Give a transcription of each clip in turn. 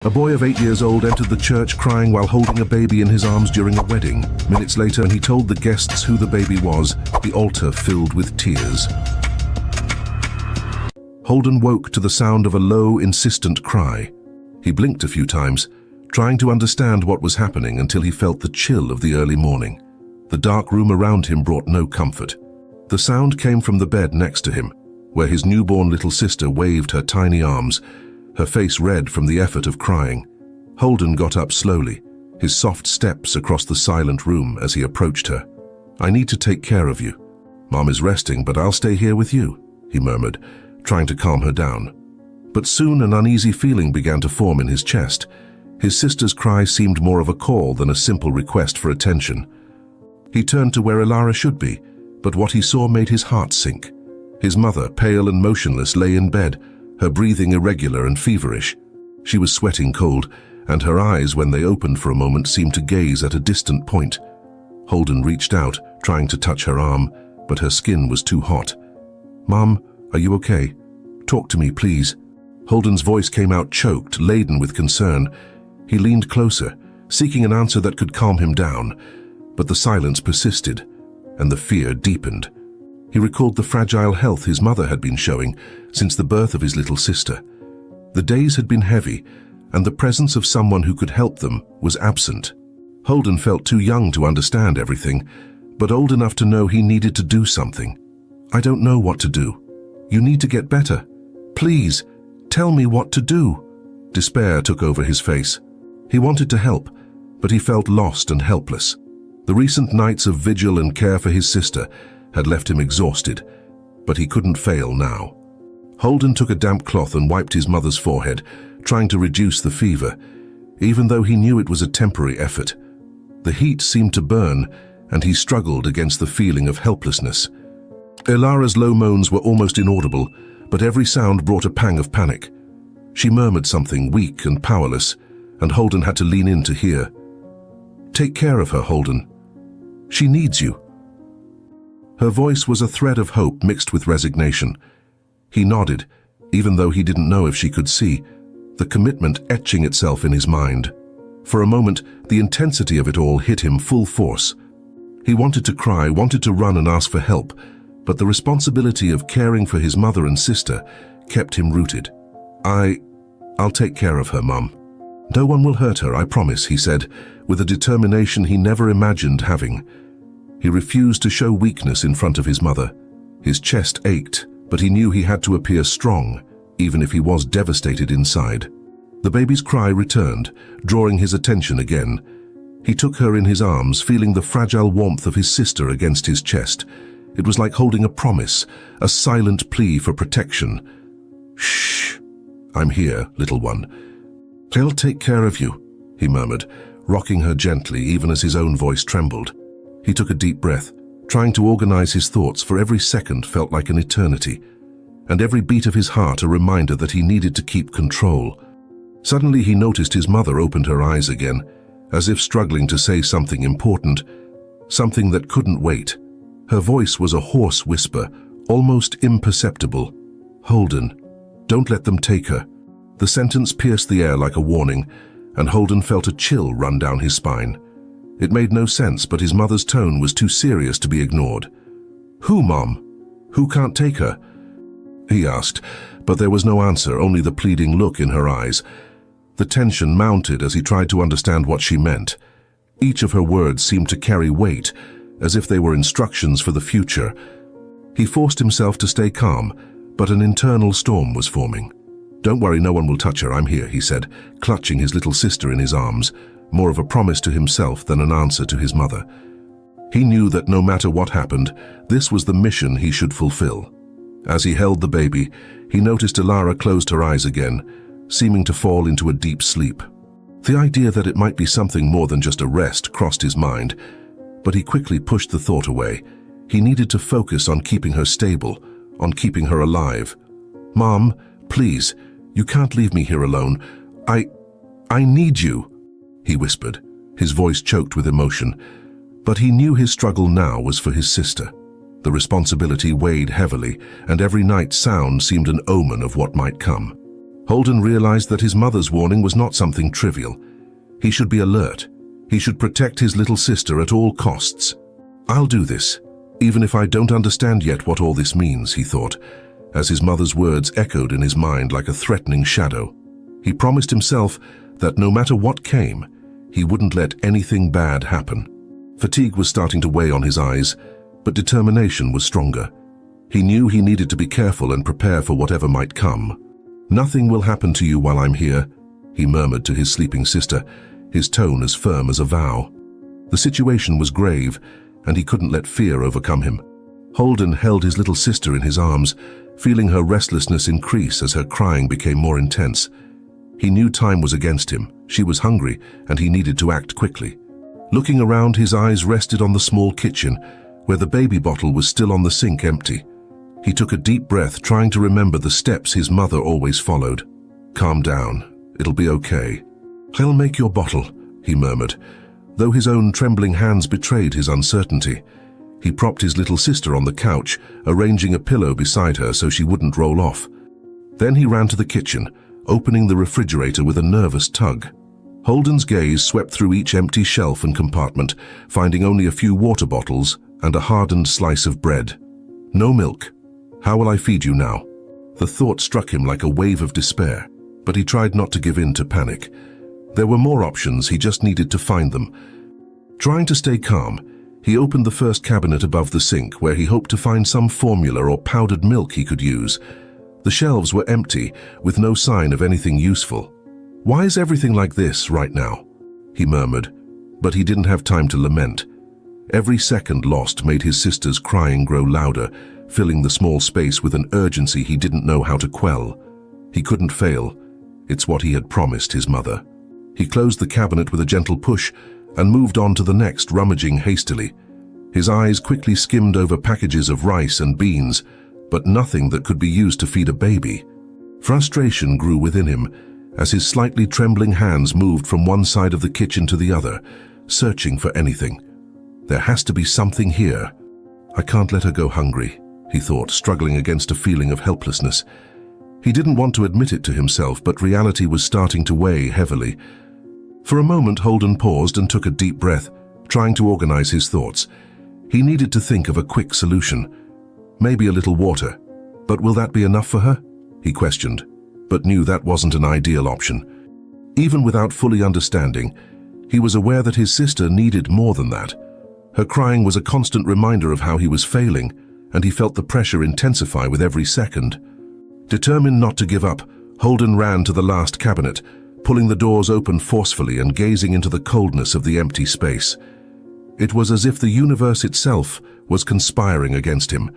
A boy of 8 years old entered the church crying while holding a baby in his arms during a wedding. Minutes later, when he told the guests who the baby was, the altar filled with tears. Holden woke to the sound of a low, insistent cry. He blinked a few times, trying to understand what was happening until he felt the chill of the early morning. The dark room around him brought no comfort. The sound came from the bed next to him, where his newborn little sister waved her tiny arms, her face red from the effort of crying. Holden got up slowly, his soft steps across the silent room as he approached her. "I need to take care of you. Mom is resting, but I'll stay here with you," he murmured, trying to calm her down. But soon an uneasy feeling began to form in his chest. His sister's cry seemed more of a call than a simple request for attention. He turned to where Elara should be, but what he saw made his heart sink. His mother, pale and motionless, lay in bed, her breathing irregular and feverish. She was sweating cold, and her eyes, when they opened for a moment, seemed to gaze at a distant point. Holden reached out, trying to touch her arm, but her skin was too hot. "Mom, are you okay? Talk to me, please." Holden's voice came out choked, laden with concern. He leaned closer, seeking an answer that could calm him down, but the silence persisted, and the fear deepened. He recalled the fragile health his mother had been showing since the birth of his little sister. The days had been heavy, and the presence of someone who could help them was absent. Holden felt too young to understand everything, but old enough to know he needed to do something. "I don't know what to do. You need to get better. Please, tell me what to do." Despair took over his face. He wanted to help, but he felt lost and helpless. The recent nights of vigil and care for his sister had left him exhausted, but he couldn't fail now. Holden took a damp cloth and wiped his mother's forehead, trying to reduce the fever, even though he knew it was a temporary effort. The heat seemed to burn, and he struggled against the feeling of helplessness. Elara's low moans were almost inaudible, but every sound brought a pang of panic. She murmured something weak and powerless, and Holden had to lean in to hear. "Take care of her, Holden. She needs you." Her voice was a thread of hope mixed with resignation. He nodded, even though he didn't know if she could see, the commitment etching itself in his mind. For a moment, the intensity of it all hit him full force. He wanted to cry, wanted to run and ask for help, but the responsibility of caring for his mother and sister kept him rooted. I'll take care of her, Mum. No one will hurt her, I promise," he said, with a determination he never imagined having. He refused to show weakness in front of his mother. His chest ached, but he knew he had to appear strong, even if he was devastated inside. The baby's cry returned, drawing his attention again. He took her in his arms, feeling the fragile warmth of his sister against his chest. It was like holding a promise, a silent plea for protection. "Shh, I'm here, little one. I'll take care of you," he murmured, rocking her gently even as his own voice trembled. He took a deep breath, trying to organize his thoughts, for every second felt like an eternity, and every beat of his heart a reminder that he needed to keep control. Suddenly he noticed his mother opened her eyes again, as if struggling to say something important, something that couldn't wait. Her voice was a hoarse whisper, almost imperceptible. "Holden, don't let them take her." The sentence pierced the air like a warning, and Holden felt a chill run down his spine. It made no sense, but his mother's tone was too serious to be ignored. "Who, Mom? Who can't take her?" he asked, but there was no answer, only the pleading look in her eyes. The tension mounted as he tried to understand what she meant. Each of her words seemed to carry weight, as if they were instructions for the future. He forced himself to stay calm, but an internal storm was forming. "Don't worry, no one will touch her, I'm here," he said, clutching his little sister in his arms, more of a promise to himself than an answer to his mother. He knew that no matter what happened, this was the mission he should fulfill. As he held the baby, he noticed Elara closed her eyes again, seeming to fall into a deep sleep. The idea that it might be something more than just a rest crossed his mind, but he quickly pushed the thought away. He needed to focus on keeping her stable, on keeping her alive. "Mom, please, you can't leave me here alone. I need you," he whispered, his voice choked with emotion. But he knew his struggle now was for his sister. The responsibility weighed heavily, and every night's sound seemed an omen of what might come. Holden realized that his mother's warning was not something trivial. He should be alert. He should protect his little sister at all costs. "I'll do this, even if I don't understand yet what all this means," he thought, as his mother's words echoed in his mind like a threatening shadow. He promised himself that no matter what came, he wouldn't let anything bad happen. Fatigue was starting to weigh on his eyes, but determination was stronger. He knew he needed to be careful and prepare for whatever might come. "Nothing will happen to you while I'm here," he murmured to his sleeping sister, his tone as firm as a vow. The situation was grave, and he couldn't let fear overcome him. Holden held his little sister in his arms, feeling her restlessness increase as her crying became more intense. He knew time was against him. She was hungry, and he needed to act quickly. Looking around, his eyes rested on the small kitchen, where the baby bottle was still on the sink empty. He took a deep breath, trying to remember the steps his mother always followed. "Calm down. It'll be okay. I'll make your bottle," he murmured, though his own trembling hands betrayed his uncertainty. He propped his little sister on the couch, arranging a pillow beside her so she wouldn't roll off. Then he ran to the kitchen, opening the refrigerator with a nervous tug. Holden's gaze swept through each empty shelf and compartment, finding only a few water bottles and a hardened slice of bread. "No milk. How will I feed you now?" The thought struck him like a wave of despair, but he tried not to give in to panic. There were more options, he just needed to find them. Trying to stay calm, he opened the first cabinet above the sink, where he hoped to find some formula or powdered milk he could use. The shelves were empty, with no sign of anything useful. "Why is everything like this right now?" he murmured, but he didn't have time to lament. Every second lost made his sister's crying grow louder, filling the small space with an urgency he didn't know how to quell. He couldn't fail. It's what he had promised his mother. He closed the cabinet with a gentle push and moved on to the next, rummaging hastily. His eyes quickly skimmed over packages of rice and beans, but nothing that could be used to feed a baby. Frustration grew within him as his slightly trembling hands moved from one side of the kitchen to the other, searching for anything. There has to be something here. "I can't let her go hungry," he thought, struggling against a feeling of helplessness. He didn't want to admit it to himself, but reality was starting to weigh heavily. For a moment, Holden paused and took a deep breath, trying to organize his thoughts. He needed to think of a quick solution. Maybe a little water. But will that be enough for her? He questioned, but knew that wasn't an ideal option. Even without fully understanding, he was aware that his sister needed more than that. Her crying was a constant reminder of how he was failing, and he felt the pressure intensify with every second. Determined not to give up, Holden ran to the last cabinet, pulling the doors open forcefully and gazing into the coldness of the empty space. It was as if the universe itself was conspiring against him,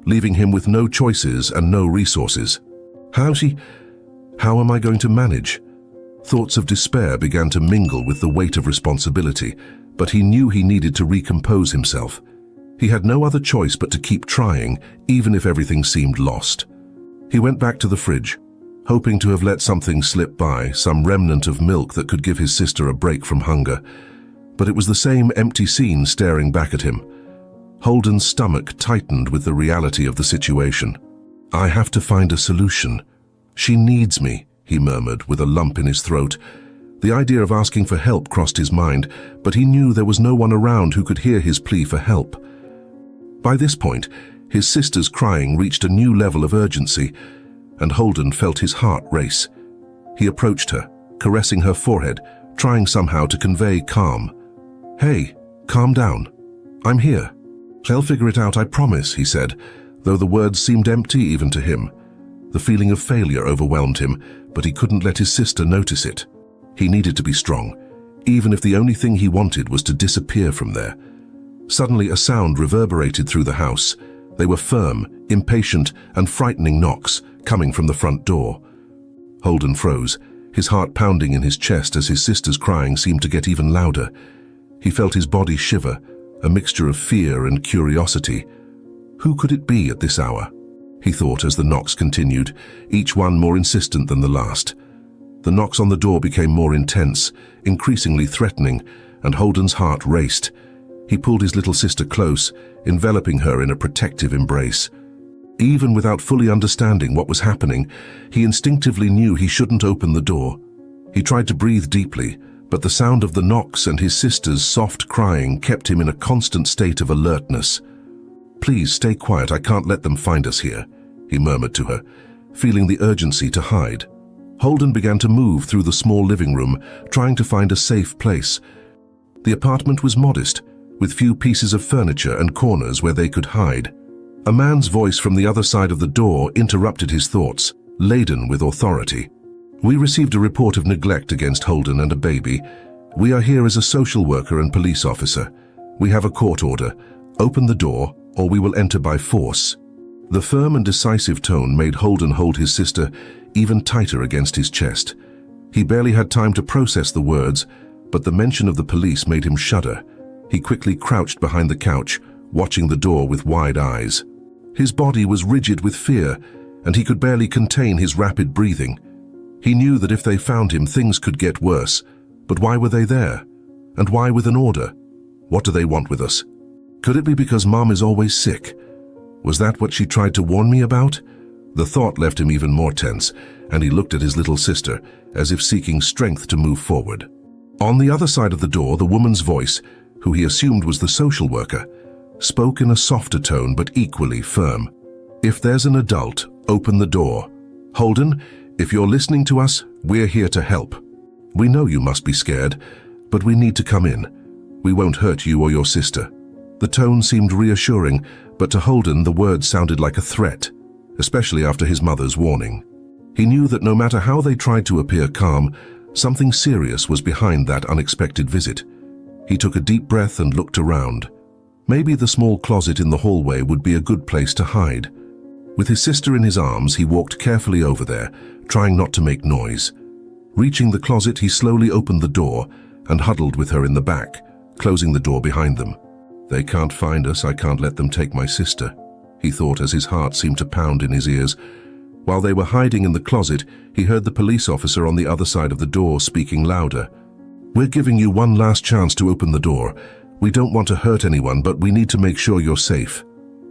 leaving him with no choices and no resources. How am I going to manage? Thoughts of despair began to mingle with the weight of responsibility, but he knew he needed to recompose himself. He had no other choice but to keep trying, even if everything seemed lost. He went back to the fridge, hoping to have let something slip by, some remnant of milk that could give his sister a break from hunger. But it was the same empty scene staring back at him. Holden's stomach tightened with the reality of the situation. "I have to find a solution. She needs me," he murmured with a lump in his throat. The idea of asking for help crossed his mind, but he knew there was no one around who could hear his plea for help. By this point, his sister's crying reached a new level of urgency, and Holden felt his heart race. He approached her, caressing her forehead, trying somehow to convey calm. "Hey, calm down. I'm here. I'll figure it out, I promise," he said, though the words seemed empty even to him. The feeling of failure overwhelmed him, but he couldn't let his sister notice it. He needed to be strong, even if the only thing he wanted was to disappear from there. Suddenly, a sound reverberated through the house. They were firm, impatient, and frightening knocks coming from the front door. Holden froze, his heart pounding in his chest as his sister's crying seemed to get even louder. He felt his body shiver, a mixture of fear and curiosity. Who could it be at this hour? He thought as the knocks continued, each one more insistent than the last. The knocks on the door became more intense, increasingly threatening, and Holden's heart raced. He pulled his little sister close, enveloping her in a protective embrace. Even without fully understanding what was happening, he instinctively knew he shouldn't open the door. He tried to breathe deeply, but the sound of the knocks and his sister's soft crying kept him in a constant state of alertness. "Please stay quiet, I can't let them find us here," he murmured to her, feeling the urgency to hide. Holden began to move through the small living room, trying to find a safe place. The apartment was modest, with few pieces of furniture and corners where they could hide. A man's voice from the other side of the door interrupted his thoughts, laden with authority. "We received a report of neglect against Holden and a baby. We are here as a social worker and police officer. We have a court order. Open the door, or we will enter by force." The firm and decisive tone made Holden hold his sister even tighter against his chest. He barely had time to process the words, but the mention of the police made him shudder. He quickly crouched behind the couch, watching the door with wide eyes. His body was rigid with fear, and he could barely contain his rapid breathing. He knew that if they found him, things could get worse. But why were they there? And why with an order? What do they want with us? Could it be because Mom is always sick? Was that what she tried to warn me about? The thought left him even more tense, and he looked at his little sister, as if seeking strength to move forward. On the other side of the door, the woman's voice, who he assumed was the social worker, spoke in a softer tone but equally firm. "If there's an adult, open the door. Holden, if you're listening to us, we're here to help. We know you must be scared, but we need to come in. We won't hurt you or your sister." The tone seemed reassuring, but to Holden the words sounded like a threat, especially after his mother's warning. He knew that no matter how they tried to appear calm, something serious was behind that unexpected visit. He took a deep breath and looked around. Maybe the small closet in the hallway would be a good place to hide. With his sister in his arms, he walked carefully over there, trying not to make noise. Reaching the closet, he slowly opened the door and huddled with her in the back, closing the door behind them. "They can't find us, I can't let them take my sister," he thought as his heart seemed to pound in his ears. While they were hiding in the closet, he heard the police officer on the other side of the door speaking louder. "We're giving you one last chance to open the door. We don't want to hurt anyone, but we need to make sure you're safe."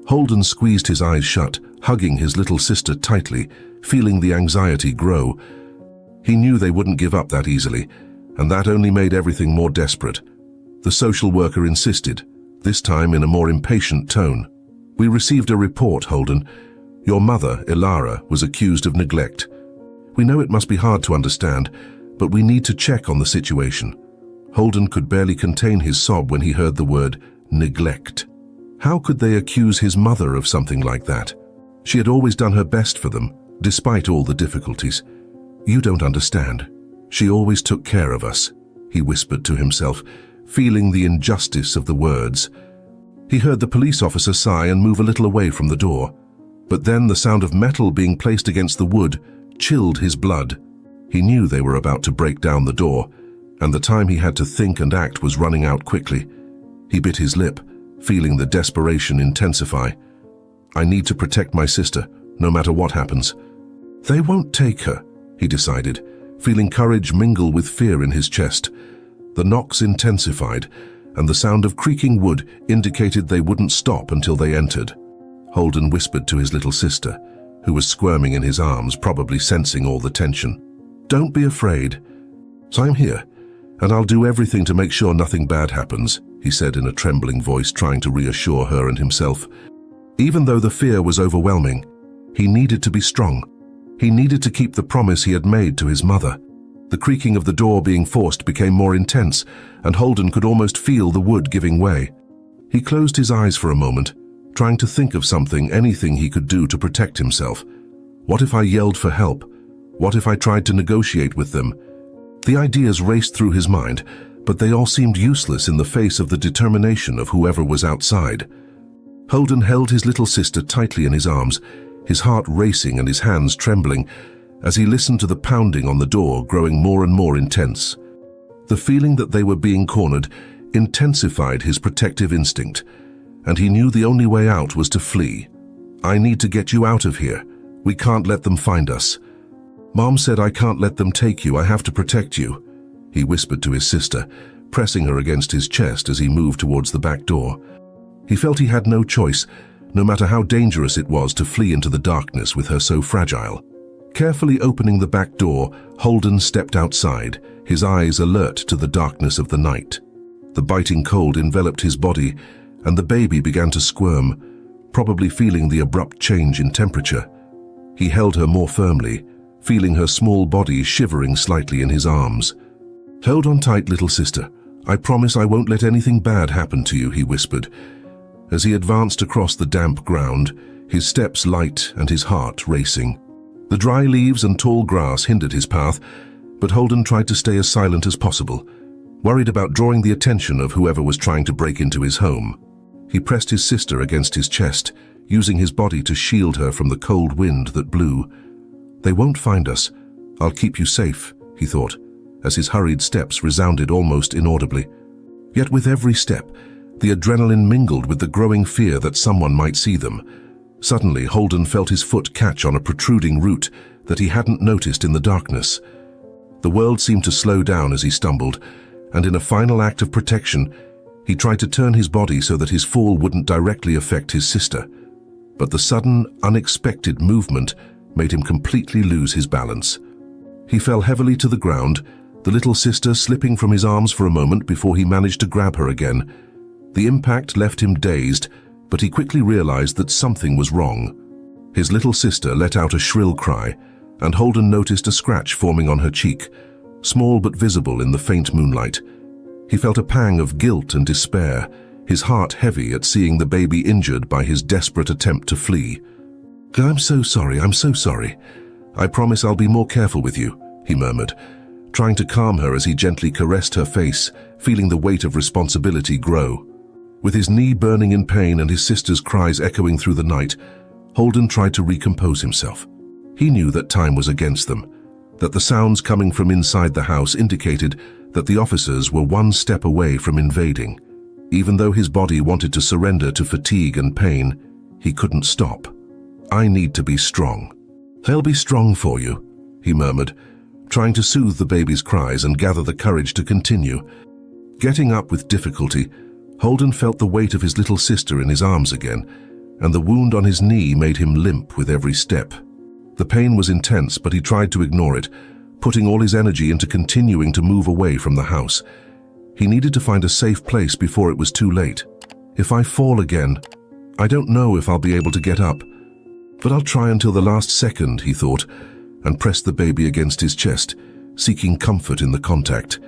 Holden squeezed his eyes shut, hugging his little sister tightly, feeling the anxiety grow. He knew they wouldn't give up that easily, and that only made everything more desperate. The social worker insisted, this time in a more impatient tone. "We received a report, Holden. Your mother, Ilara, was accused of neglect. We know it must be hard to understand, but we need to check on the situation." Holden could barely contain his sob when he heard the word neglect. How could they accuse his mother of something like that? She had always done her best for them, despite all the difficulties. "You don't understand. She always took care of us," he whispered to himself, feeling the injustice of the words. He heard the police officer sigh and move a little away from the door. But then the sound of metal being placed against the wood chilled his blood. He knew they were about to break down the door, and the time he had to think and act was running out quickly. He bit his lip, feeling the desperation intensify. "I need to protect my sister, no matter what happens." "They won't take her," he decided, feeling courage mingle with fear in his chest. The knocks intensified, and the sound of creaking wood indicated they wouldn't stop until they entered. Holden whispered to his little sister, who was squirming in his arms, probably sensing all the tension. "Don't be afraid. I'm here, and I'll do everything to make sure nothing bad happens," he said in a trembling voice, trying to reassure her and himself. Even though the fear was overwhelming, he needed to be strong. He needed to keep the promise he had made to his mother. The creaking of the door being forced became more intense, and Holden could almost feel the wood giving way. He closed his eyes for a moment, trying to think of something, anything he could do to protect himself. What if I yelled for help? What if I tried to negotiate with them? The ideas raced through his mind, but they all seemed useless in the face of the determination of whoever was outside. Holden held his little sister tightly in his arms, his heart racing and his hands trembling, as he listened to the pounding on the door growing more and more intense. The feeling that they were being cornered intensified his protective instinct, and he knew the only way out was to flee. "I need to get you out of here. We can't let them find us. Mom said I can't let them take you, I have to protect you," he whispered to his sister, pressing her against his chest as he moved towards the back door. He felt he had no choice, no matter how dangerous it was to flee into the darkness with her so fragile. Carefully opening the back door, Holden stepped outside, his eyes alert to the darkness of the night. The biting cold enveloped his body, and the baby began to squirm, probably feeling the abrupt change in temperature. He held her more firmly, feeling her small body shivering slightly in his arms. "Hold on tight, little sister. I promise I won't let anything bad happen to you," he whispered. As he advanced across the damp ground, his steps light and his heart racing. The dry leaves and tall grass hindered his path, but Holden tried to stay as silent as possible, worried about drawing the attention of whoever was trying to break into his home. He pressed his sister against his chest, using his body to shield her from the cold wind that blew. "They won't find us. I'll keep you safe," he thought, as his hurried steps resounded almost inaudibly. Yet with every step, the adrenaline mingled with the growing fear that someone might see them. Suddenly, Holden felt his foot catch on a protruding root that he hadn't noticed in the darkness. The world seemed to slow down as he stumbled, and in a final act of protection, he tried to turn his body so that his fall wouldn't directly affect his sister. But the sudden, unexpected movement made him completely lose his balance. He fell heavily to the ground, the little sister slipping from his arms for a moment before he managed to grab her again. The impact left him dazed, but he quickly realized that something was wrong. His little sister let out a shrill cry, and Holden noticed a scratch forming on her cheek, small but visible in the faint moonlight. He felt a pang of guilt and despair, his heart heavy at seeing the baby injured by his desperate attempt to flee. I'm so sorry. I promise I'll be more careful with you," he murmured, trying to calm her as he gently caressed her face, feeling the weight of responsibility grow. With his knee burning in pain and his sister's cries echoing through the night, Holden tried to recompose himself. He knew that time was against them, that the sounds coming from inside the house indicated that the officers were one step away from invading. Even though his body wanted to surrender to fatigue and pain, he couldn't stop. "I need to be strong." "They'll be strong for you," he murmured, trying to soothe the baby's cries and gather the courage to continue. Getting up with difficulty, Holden felt the weight of his little sister in his arms again, and the wound on his knee made him limp with every step. The pain was intense, but he tried to ignore it, putting all his energy into continuing to move away from the house. He needed to find a safe place before it was too late. "If I fall again, I don't know if I'll be able to get up, but I'll try until the last second," he thought, and pressed the baby against his chest, seeking comfort in the contact,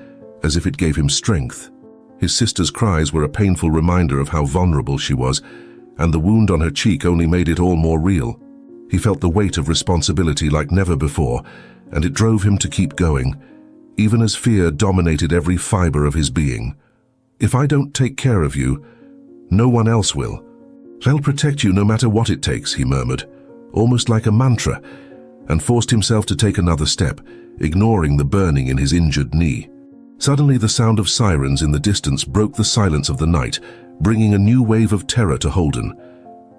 as if it gave him strength. His sister's cries were a painful reminder of how vulnerable she was, and the wound on her cheek only made it all more real. He felt the weight of responsibility like never before, and it drove him to keep going, even as fear dominated every fiber of his being. "If I don't take care of you, no one else will. They'll protect you no matter what it takes," he murmured, almost like a mantra, and forced himself to take another step, ignoring the burning in his injured knee. Suddenly, the sound of sirens in the distance broke the silence of the night, bringing a new wave of terror to Holden.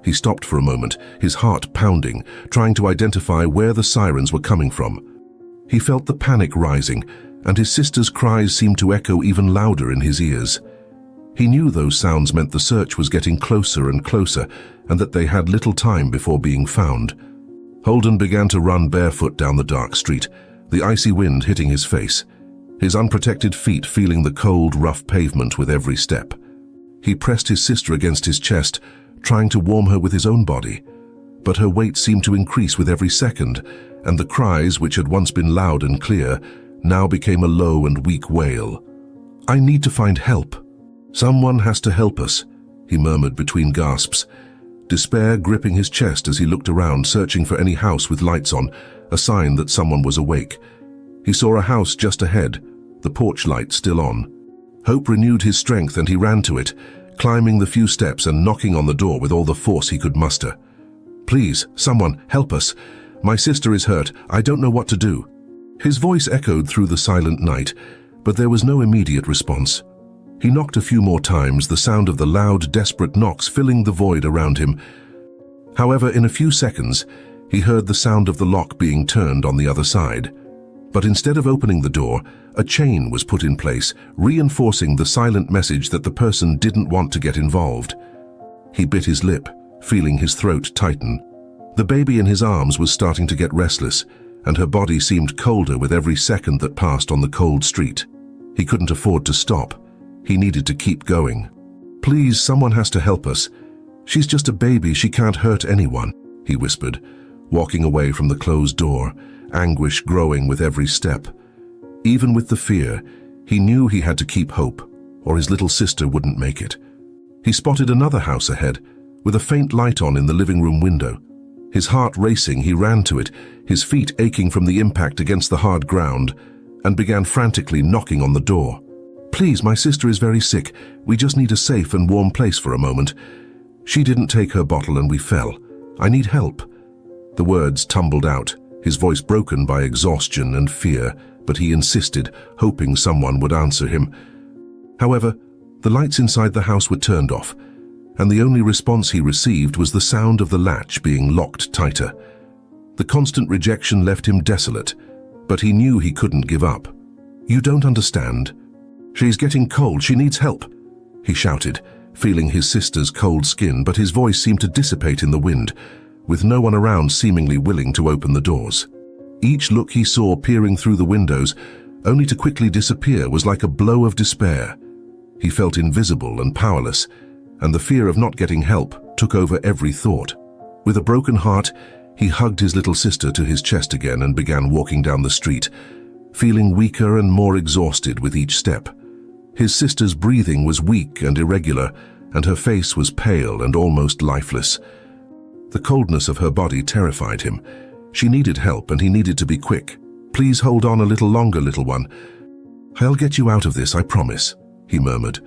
He stopped for a moment, his heart pounding, trying to identify where the sirens were coming from. He felt the panic rising, and his sister's cries seemed to echo even louder in his ears. He knew those sounds meant the search was getting closer and closer, and that they had little time before being found. Holden began to run barefoot down the dark street, the icy wind hitting his face, his unprotected feet feeling the cold, rough pavement with every step. He pressed his sister against his chest, trying to warm her with his own body, but her weight seemed to increase with every second, and the cries, which had once been loud and clear, now became a low and weak wail. "I need to find help. Someone has to help us," he murmured between gasps, despair gripping his chest as he looked around, searching for any house with lights on, a sign that someone was awake. He saw a house just ahead, the porch light still on. Hope renewed his strength, and he ran to it, climbing the few steps and knocking on the door with all the force he could muster. "Please, someone, help us. My sister is hurt. I don't know what to do." His voice echoed through the silent night, but there was no immediate response. He knocked a few more times, the sound of the loud, desperate knocks filling the void around him. However, in a few seconds, he heard the sound of the lock being turned on the other side. But instead of opening the door, a chain was put in place, reinforcing the silent message that the person didn't want to get involved. He bit his lip, feeling his throat tighten. The baby in his arms was starting to get restless, and her body seemed colder with every second that passed on the cold street. He couldn't afford to stop. He needed to keep going. "Please, someone has to help us. She's just a baby, she can't hurt anyone," he whispered, walking away from the closed door, anguish growing with every step. Even with the fear, he knew he had to keep hope, or his little sister wouldn't make it. He spotted another house ahead, with a faint light on in the living room window. His heart racing, he ran to it, his feet aching from the impact against the hard ground, and began frantically knocking on the door. "Please, my sister is very sick. We just need a safe and warm place for a moment. She didn't take her bottle and we fell. I need help." The words tumbled out, his voice broken by exhaustion and fear, but he insisted, hoping someone would answer him. However, the lights inside the house were turned off, and the only response he received was the sound of the latch being locked tighter. The constant rejection left him desolate, but he knew he couldn't give up. "You don't understand. She's getting cold, she needs help," he shouted, feeling his sister's cold skin, but his voice seemed to dissipate in the wind, with no one around seemingly willing to open the doors. Each look he saw peering through the windows, only to quickly disappear, was like a blow of despair. He felt invisible and powerless, and the fear of not getting help took over every thought. With a broken heart, he hugged his little sister to his chest again and began walking down the street, feeling weaker and more exhausted with each step. His sister's breathing was weak and irregular, and her face was pale and almost lifeless. The coldness of her body terrified him. She needed help, and he needed to be quick. "Please hold on a little longer, little one. I'll get you out of this, I promise," he murmured,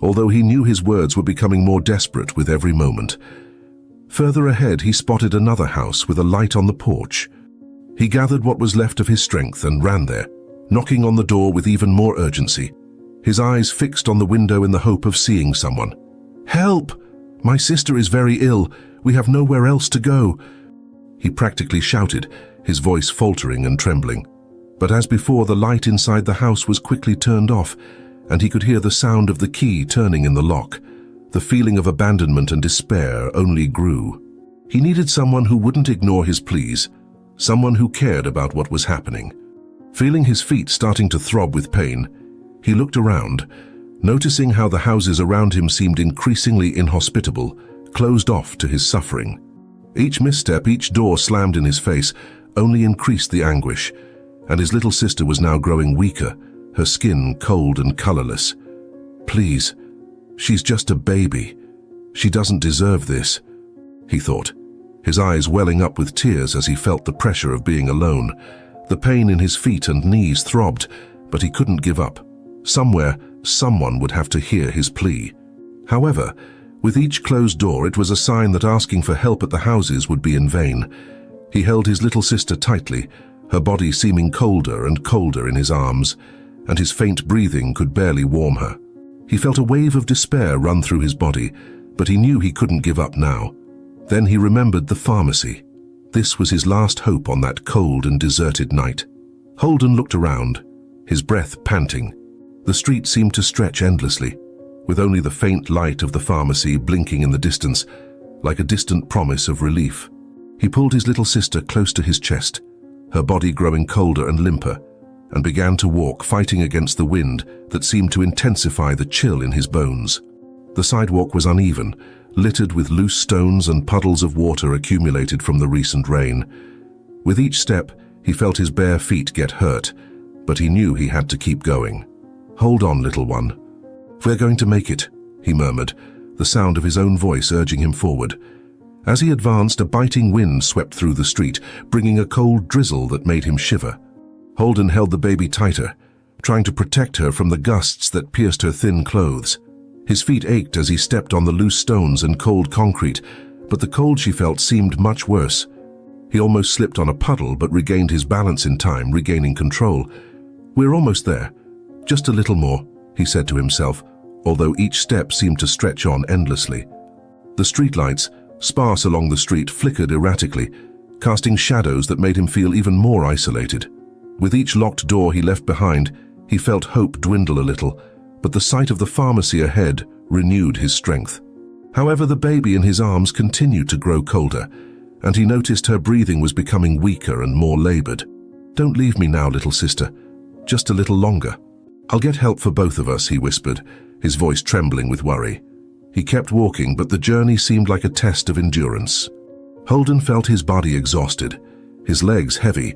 although he knew his words were becoming more desperate with every moment. Further ahead, he spotted another house with a light on the porch. He gathered what was left of his strength and ran there, knocking on the door with even more urgency, his eyes fixed on the window in the hope of seeing someone. "Help! My sister is very ill. We have nowhere else to go," he practically shouted, his voice faltering and trembling. But as before, the light inside the house was quickly turned off, and he could hear the sound of the key turning in the lock. The feeling of abandonment and despair only grew. He needed someone who wouldn't ignore his pleas, someone who cared about what was happening. Feeling his feet starting to throb with pain, he looked around, noticing how the houses around him seemed increasingly inhospitable, closed off to his suffering. Each misstep, each door slammed in his face, only increased the anguish, and his little sister was now growing weaker, her skin cold and colorless. "Please, she's just a baby. She doesn't deserve this," he thought, his eyes welling up with tears as he felt the pressure of being alone. The pain in his feet and knees throbbed, but he couldn't give up. Somewhere, someone would have to hear his plea. However, with each closed door, it was a sign that asking for help at the houses would be in vain. He held his little sister tightly, her body seeming colder and colder in his arms, and his faint breathing could barely warm her. He felt a wave of despair run through his body, but he knew he couldn't give up now. Then he remembered the pharmacy. This was his last hope on that cold and deserted night. Holden looked around, his breath panting. The street seemed to stretch endlessly, with only the faint light of the pharmacy blinking in the distance, like a distant promise of relief. He pulled his little sister close to his chest, her body growing colder and limper, and began to walk, fighting against the wind that seemed to intensify the chill in his bones. The sidewalk was uneven, littered with loose stones and puddles of water accumulated from the recent rain. With each step, he felt his bare feet get hurt, but he knew he had to keep going. "Hold on, little one. We're going to make it," he murmured, the sound of his own voice urging him forward. As he advanced, a biting wind swept through the street, bringing a cold drizzle that made him shiver. Holden held the baby tighter, trying to protect her from the gusts that pierced her thin clothes. His feet ached as he stepped on the loose stones and cold concrete, but the cold she felt seemed much worse. He almost slipped on a puddle, but regained his balance in time, regaining control. "We're almost there. Just a little more," he said to himself, although each step seemed to stretch on endlessly. The streetlights, sparse along the street, flickered erratically, casting shadows that made him feel even more isolated. With each locked door he left behind, he felt hope dwindle a little, but the sight of the pharmacy ahead renewed his strength. However, the baby in his arms continued to grow colder, and he noticed her breathing was becoming weaker and more labored. "Don't leave me now, little sister. Just a little longer. I'll get help for both of us," he whispered, his voice trembling with worry. He kept walking, but the journey seemed like a test of endurance. Holden felt his body exhausted, his legs heavy,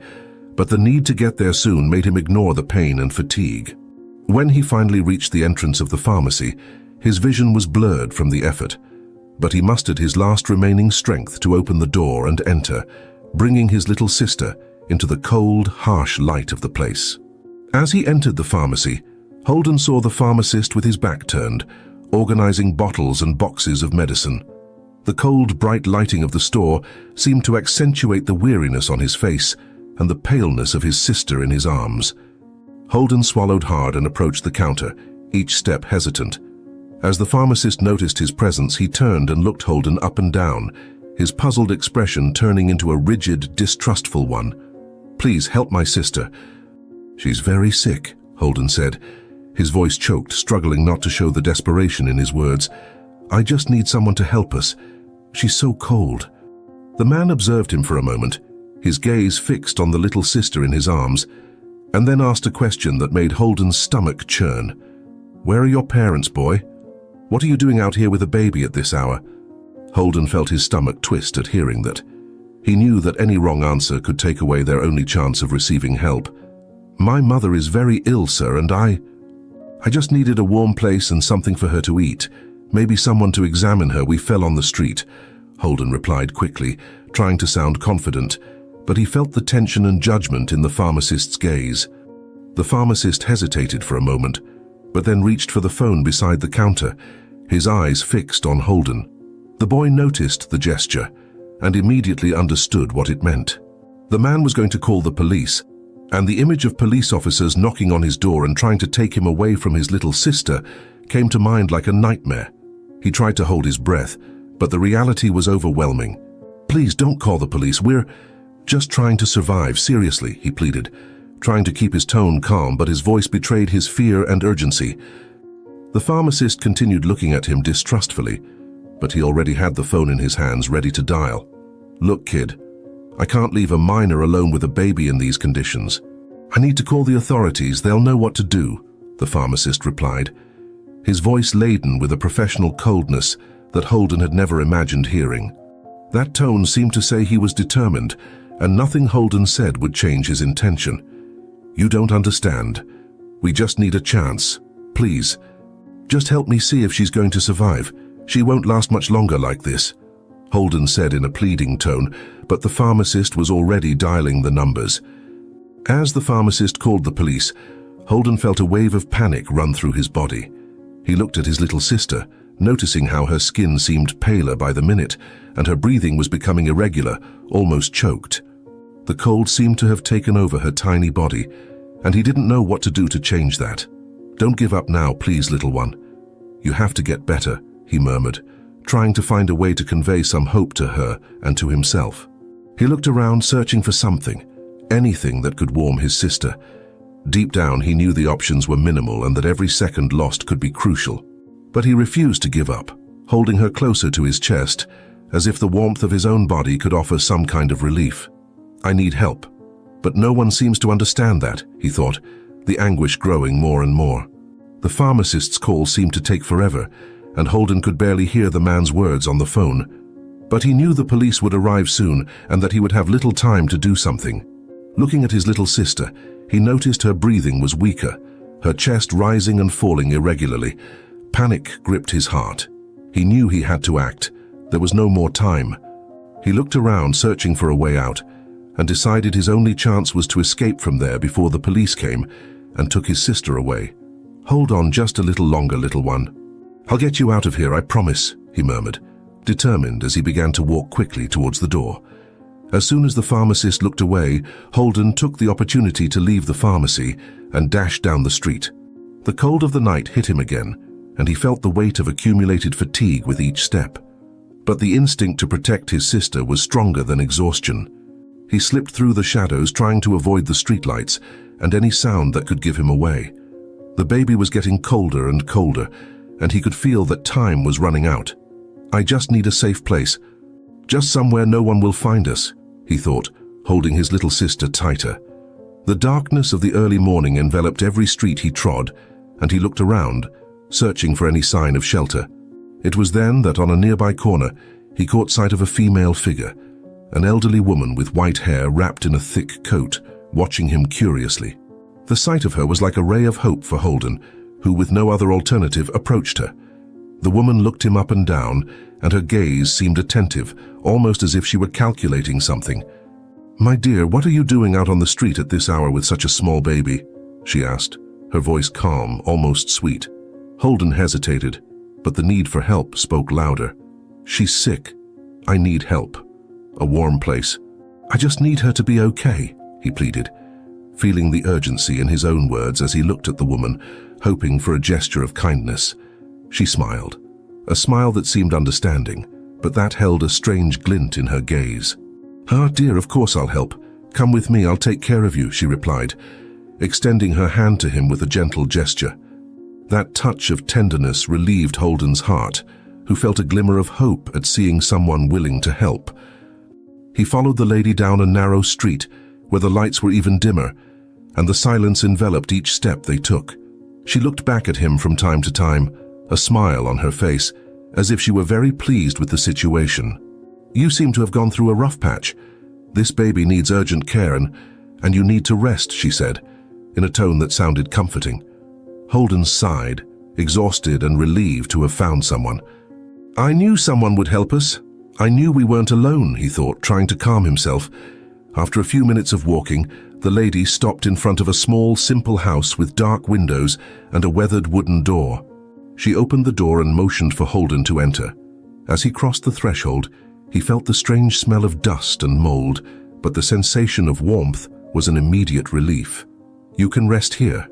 but the need to get there soon made him ignore the pain and fatigue. When he finally reached the entrance of the pharmacy, his vision was blurred from the effort, but he mustered his last remaining strength to open the door and enter, bringing his little sister into the cold, harsh light of the place. As he entered the pharmacy, Holden saw the pharmacist with his back turned, organizing bottles and boxes of medicine. The cold, bright lighting of the store seemed to accentuate the weariness on his face and the paleness of his sister in his arms. Holden swallowed hard and approached the counter, each step hesitant. As the pharmacist noticed his presence, he turned and looked Holden up and down, his puzzled expression turning into a rigid, distrustful one. "Please help my sister." "She's very sick," Holden said, his voice choked, struggling not to show the desperation in his words. "I just need someone to help us. She's so cold." The man observed him for a moment, his gaze fixed on the little sister in his arms, and then asked a question that made Holden's stomach churn. "Where are your parents, boy? What are you doing out here with a baby at this hour?" Holden felt his stomach twist at hearing that. He knew that any wrong answer could take away their only chance of receiving help. "My mother is very ill, sir, and I just needed a warm place and something for her to eat. Maybe someone to examine her. We fell on the street," Holden replied quickly, trying to sound confident, but he felt the tension and judgment in the pharmacist's gaze. The pharmacist hesitated for a moment, but then reached for the phone beside the counter, his eyes fixed on Holden. The boy noticed the gesture and immediately understood what it meant. The man was going to call the police, and the image of police officers knocking on his door and trying to take him away from his little sister came to mind like a nightmare. He tried to hold his breath, but the reality was overwhelming. "Please don't call the police. We're just trying to survive, seriously," he pleaded, trying to keep his tone calm, but his voice betrayed his fear and urgency. The pharmacist continued looking at him distrustfully, but he already had the phone in his hands ready to dial. "Look, kid, I can't leave a minor alone with a baby in these conditions. I need to call the authorities. They'll know what to do," the pharmacist replied, his voice laden with a professional coldness that Holden had never imagined hearing. That tone seemed to say he was determined, and nothing Holden said would change his intention. "You don't understand. We just need a chance. Please, just help me see if she's going to survive. She won't last much longer like this," Holden said in a pleading tone, but the pharmacist was already dialing the numbers. As the pharmacist called the police, Holden felt a wave of panic run through his body. He looked at his little sister, noticing how her skin seemed paler by the minute, and her breathing was becoming irregular, almost choked. The cold seemed to have taken over her tiny body, and he didn't know what to do to change that. "Don't give up now, please, little one. You have to get better," he murmured, trying to find a way to convey some hope to her and to himself. He looked around, searching for something, anything that could warm his sister. Deep down, he knew the options were minimal and that every second lost could be crucial. But he refused to give up, holding her closer to his chest, as if the warmth of his own body could offer some kind of relief. "I need help, but no one seems to understand that," he thought, the anguish growing more and more. The pharmacist's call seemed to take forever, and Holden could barely hear the man's words on the phone. But he knew the police would arrive soon and that he would have little time to do something. Looking at his little sister, he noticed her breathing was weaker, her chest rising and falling irregularly. Panic gripped his heart. He knew he had to act. There was no more time. He looked around, searching for a way out, and decided his only chance was to escape from there before the police came and took his sister away. "Hold on just a little longer, little one. I'll get you out of here, I promise," he murmured, determined as he began to walk quickly towards the door. As soon as the pharmacist looked away, Holden took the opportunity to leave the pharmacy and dashed down the street. The cold of the night hit him again, and he felt the weight of accumulated fatigue with each step. But the instinct to protect his sister was stronger than exhaustion. He slipped through the shadows, trying to avoid the streetlights and any sound that could give him away. The baby was getting colder and colder, and he could feel that time was running out. I just need a safe place. Just somewhere no one will find us, he thought, holding his little sister tighter. The darkness of the early morning enveloped every street he trod, and he looked around, searching for any sign of shelter. It was then that on a nearby corner, he caught sight of a female figure, an elderly woman with white hair wrapped in a thick coat, watching him curiously. The sight of her was like a ray of hope for Holden, who with no other alternative approached her. The woman looked him up and down, and her gaze seemed attentive, almost as if she were calculating something. "My dear, what are you doing out on the street at this hour with such a small baby?" she asked, her voice calm, almost sweet. Holden hesitated, but the need for help spoke louder. "She's sick. I need help. A warm place. I just need her to be okay," he pleaded, feeling the urgency in his own words as he looked at the woman, hoping for a gesture of kindness. She smiled, a smile that seemed understanding, but that held a strange glint in her gaze. "Ah, dear, of course I'll help. Come with me, I'll take care of you," she replied, extending her hand to him with a gentle gesture. That touch of tenderness relieved Holden's heart, who felt a glimmer of hope at seeing someone willing to help. He followed the lady down a narrow street, where the lights were even dimmer, and the silence enveloped each step they took. She looked back at him from time to time, a smile on her face, as if she were very pleased with the situation. "You seem to have gone through a rough patch. This baby needs urgent care and you need to rest," she said, in a tone that sounded comforting. Holden sighed, exhausted and relieved to have found someone. "I knew someone would help us. I knew we weren't alone," he thought, trying to calm himself. After a few minutes of walking, the lady stopped in front of a small, simple house with dark windows and a weathered wooden door. She opened the door and motioned for Holden to enter. As he crossed the threshold, he felt the strange smell of dust and mold, but the sensation of warmth was an immediate relief. "You can rest here.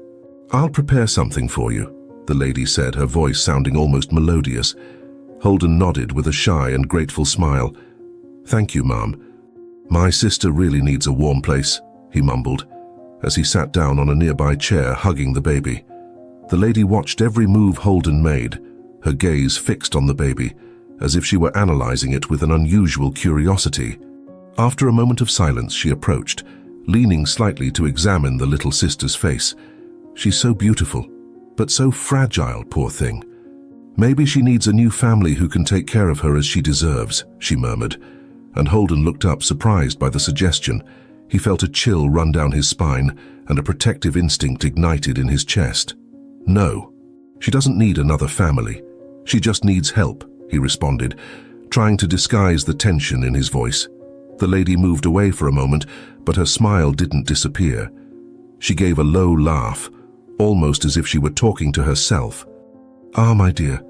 I'll prepare something for you," the lady said, her voice sounding almost melodious. Holden nodded with a shy and grateful smile. "Thank you, Mom. My sister really needs a warm place," he mumbled, as he sat down on a nearby chair, hugging the baby. The lady watched every move Holden made, her gaze fixed on the baby, as if she were analyzing it with an unusual curiosity. After a moment of silence, she approached, leaning slightly to examine the little sister's face. "She's so beautiful, but so fragile, poor thing. Maybe she needs a new family who can take care of her as she deserves," she murmured, and Holden looked up, surprised by the suggestion. He felt a chill run down his spine, and a protective instinct ignited in his chest. "No, she doesn't need another family. She just needs help," he responded, trying to disguise the tension in his voice. The lady moved away for a moment, but her smile didn't disappear. She gave a low laugh, almost as if she were talking to herself. "Ah, my dear,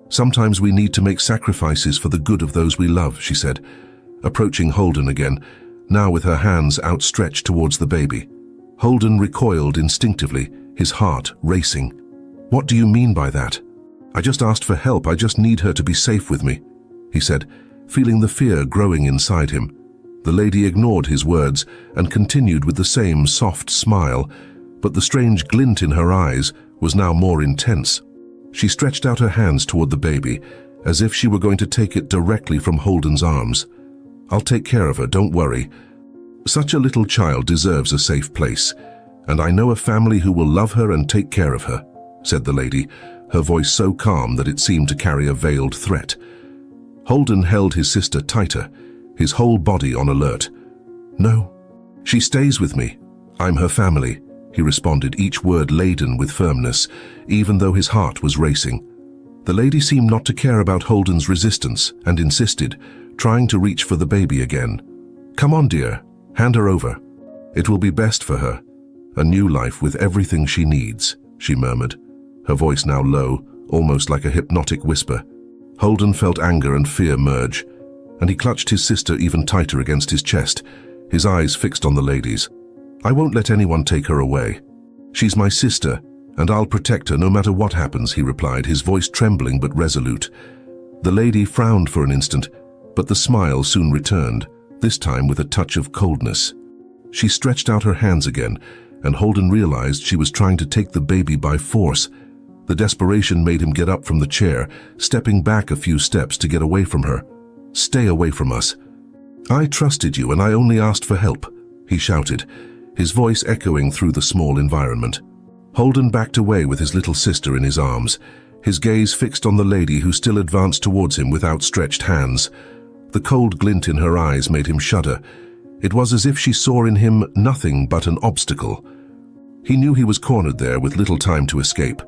sometimes we need to make sacrifices for the good of those we love," she said, approaching Holden again, now with her hands outstretched towards the baby. Holden recoiled instinctively, his heart racing. "What do you mean by that?" "I just asked for help. I just need her to be safe with me," he said, feeling the fear growing inside him. The lady ignored his words and continued with the same soft smile, but the strange glint in her eyes was now more intense. She stretched out her hands toward the baby, as if she were going to take it directly from Holden's arms. "I'll take care of her, don't worry. Such a little child deserves a safe place, and I know a family who will love her and take care of her," said the lady, her voice so calm that it seemed to carry a veiled threat. Holden held his sister tighter, his whole body on alert. "No, she stays with me. I'm her family," he responded, each word laden with firmness, even though his heart was racing. The lady seemed not to care about Holden's resistance and insisted, trying to reach for the baby again. "Come on, dear, hand her over. It will be best for her. A new life with everything she needs," she murmured, her voice now low, almost like a hypnotic whisper. Holden felt anger and fear merge, and he clutched his sister even tighter against his chest, his eyes fixed on the lady's. "I won't let anyone take her away. She's my sister, and I'll protect her no matter what happens," he replied, his voice trembling but resolute. The lady frowned for an instant, but the smile soon returned, this time with a touch of coldness. She stretched out her hands again, and Holden realized she was trying to take the baby by force, The desperation made him get up from the chair, stepping back a few steps to get away from her. "Stay away from us. I trusted you and I only asked for help," he shouted, his voice echoing through the small environment. Holden backed away with his little sister in his arms, his gaze fixed on the lady who still advanced towards him with outstretched hands. The cold glint in her eyes made him shudder. It was as if she saw in him nothing but an obstacle. He knew he was cornered there with little time to escape.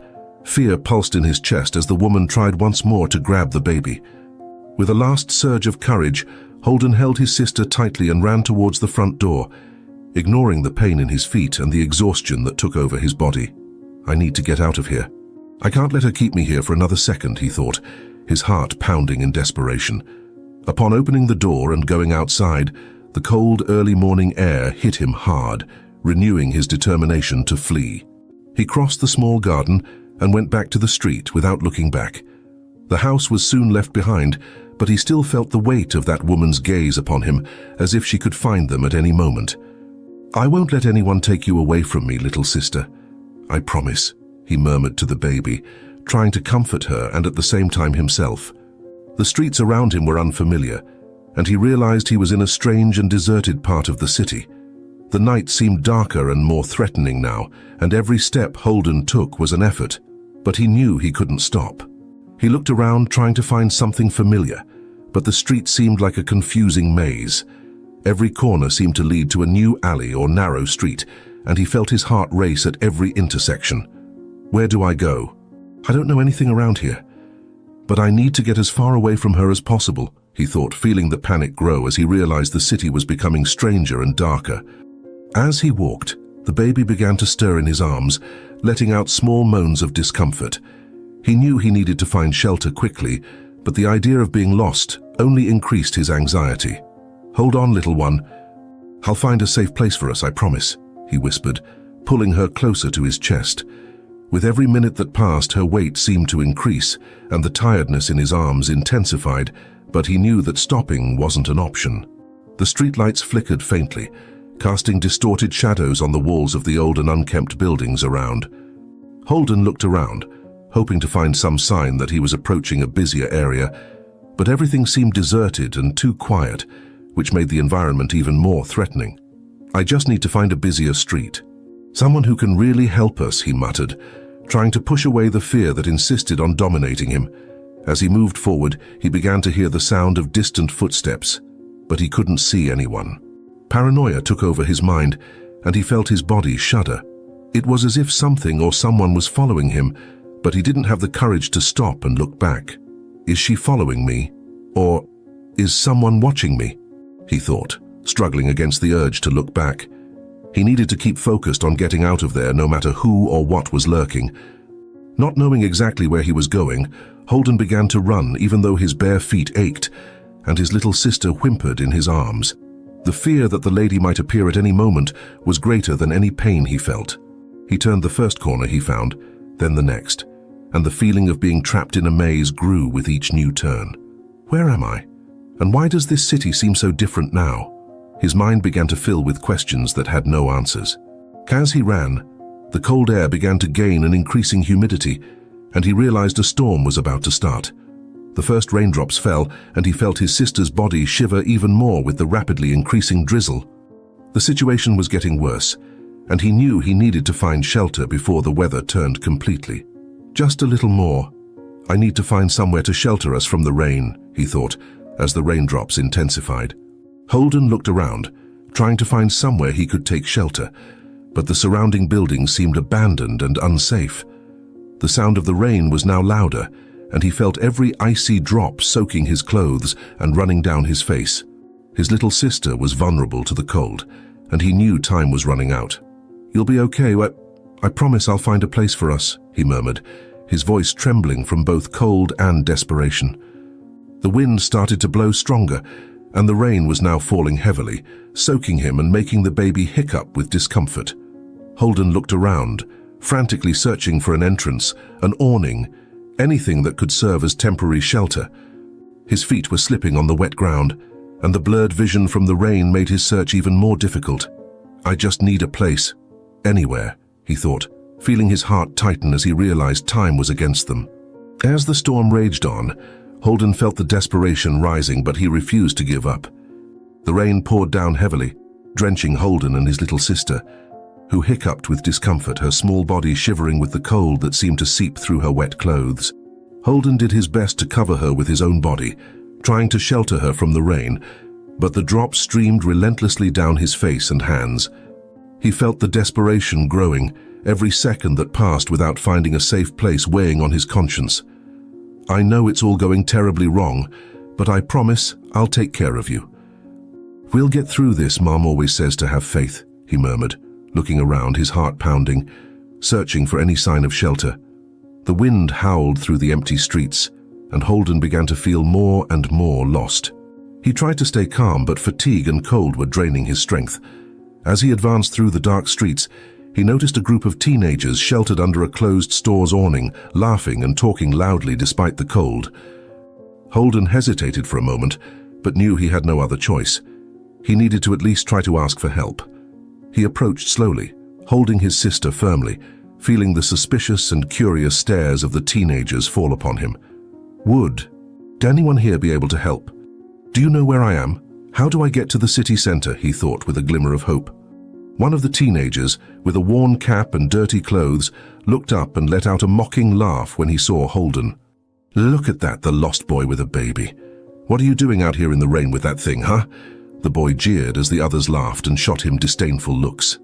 Fear pulsed in his chest as the woman tried once more to grab the baby. With a last surge of courage, Holden held his sister tightly and ran towards the front door, ignoring the pain in his feet and the exhaustion that took over his body. "I need to get out of here. I can't let her keep me here for another second," he thought, his heart pounding in desperation. Upon opening the door and going outside, the cold early morning air hit him hard, renewing his determination to flee. He crossed the small garden and went back to the street without looking back. The house was soon left behind, but he still felt the weight of that woman's gaze upon him, as if she could find them at any moment. "I won't let anyone take you away from me, little sister. I promise," he murmured to the baby, trying to comfort her and at the same time himself. The streets around him were unfamiliar, and he realized he was in a strange and deserted part of the city. The night seemed darker and more threatening now, and every step Holden took was an effort, but he knew he couldn't stop. He looked around trying to find something familiar, but the street seemed like a confusing maze. Every corner seemed to lead to a new alley or narrow street, and he felt his heart race at every intersection. "Where do I go? I don't know anything around here. But I need to get as far away from her as possible," he thought, feeling the panic grow as he realized the city was becoming stranger and darker. As he walked, the baby began to stir in his arms, letting out small moans of discomfort. He knew he needed to find shelter quickly, but the idea of being lost only increased his anxiety. "Hold on, little one. I'll find a safe place for us, I promise," he whispered, pulling her closer to his chest. With every minute that passed, her weight seemed to increase, and the tiredness in his arms intensified, but he knew that stopping wasn't an option. The streetlights flickered faintly, casting distorted shadows on the walls of the old and unkempt buildings around. Holden looked around, hoping to find some sign that he was approaching a busier area, but everything seemed deserted and too quiet, which made the environment even more threatening. "I just need to find a busier street. Someone who can really help us," he muttered, trying to push away the fear that insisted on dominating him. As he moved forward, he began to hear the sound of distant footsteps, but he couldn't see anyone. Paranoia took over his mind, and he felt his body shudder. It was as if something or someone was following him, but he didn't have the courage to stop and look back. "Is she following me? Or is someone watching me?" he thought, struggling against the urge to look back. He needed to keep focused on getting out of there no matter who or what was lurking. Not knowing exactly where he was going, Holden began to run even though his bare feet ached, and his little sister whimpered in his arms. The fear that the lady might appear at any moment was greater than any pain he felt. He turned the first corner he found, then the next, and the feeling of being trapped in a maze grew with each new turn. "Where am I? And why does this city seem so different now?" His mind began to fill with questions that had no answers. As he ran, the cold air began to gain an increasing humidity, and he realized a storm was about to start. The first raindrops fell, and he felt his sister's body shiver even more with the rapidly increasing drizzle. The situation was getting worse, and he knew he needed to find shelter before the weather turned completely. "Just a little more. I need to find somewhere to shelter us from the rain," he thought, as the raindrops intensified. Holden looked around, trying to find somewhere he could take shelter, but the surrounding buildings seemed abandoned and unsafe. The sound of the rain was now louder, and he felt every icy drop soaking his clothes and running down his face. His little sister was vulnerable to the cold, and he knew time was running out. "You'll be okay. I promise I'll find a place for us," he murmured, his voice trembling from both cold and desperation. The wind started to blow stronger, and the rain was now falling heavily, soaking him and making the baby hiccup with discomfort. Holden looked around, frantically searching for an entrance, an awning, anything that could serve as temporary shelter. His feet were slipping on the wet ground, and the blurred vision from the rain made his search even more difficult. "I just need a place. Anywhere," he thought, feeling his heart tighten as he realized time was against them. As the storm raged on, Holden felt the desperation rising, but he refused to give up. The rain poured down heavily, drenching Holden and his little sister, who hiccuped with discomfort, her small body shivering with the cold that seemed to seep through her wet clothes. Holden did his best to cover her with his own body, trying to shelter her from the rain, but the drops streamed relentlessly down his face and hands. He felt the desperation growing, every second that passed without finding a safe place weighing on his conscience. "I know it's all going terribly wrong, but I promise I'll take care of you. We'll get through this, Mom always says to have faith," he murmured, looking around, his heart pounding, searching for any sign of shelter. The wind howled through the empty streets, and Holden began to feel more and more lost. He tried to stay calm, but fatigue and cold were draining his strength. As he advanced through the dark streets, he noticed a group of teenagers sheltered under a closed store's awning, laughing and talking loudly despite the cold. Holden hesitated for a moment, but knew he had no other choice. He needed to at least try to ask for help. He approached slowly, holding his sister firmly, feeling the suspicious and curious stares of the teenagers fall upon him. Would anyone here be able to help? "Do you know where I am? How do I get to the city center?" he thought with a glimmer of hope. One of the teenagers, with a worn cap and dirty clothes, looked up and let out a mocking laugh when he saw Holden. "Look at that, the lost boy with a baby. What are you doing out here in the rain with that thing, huh?" The boy jeered as the others laughed and shot him disdainful looks.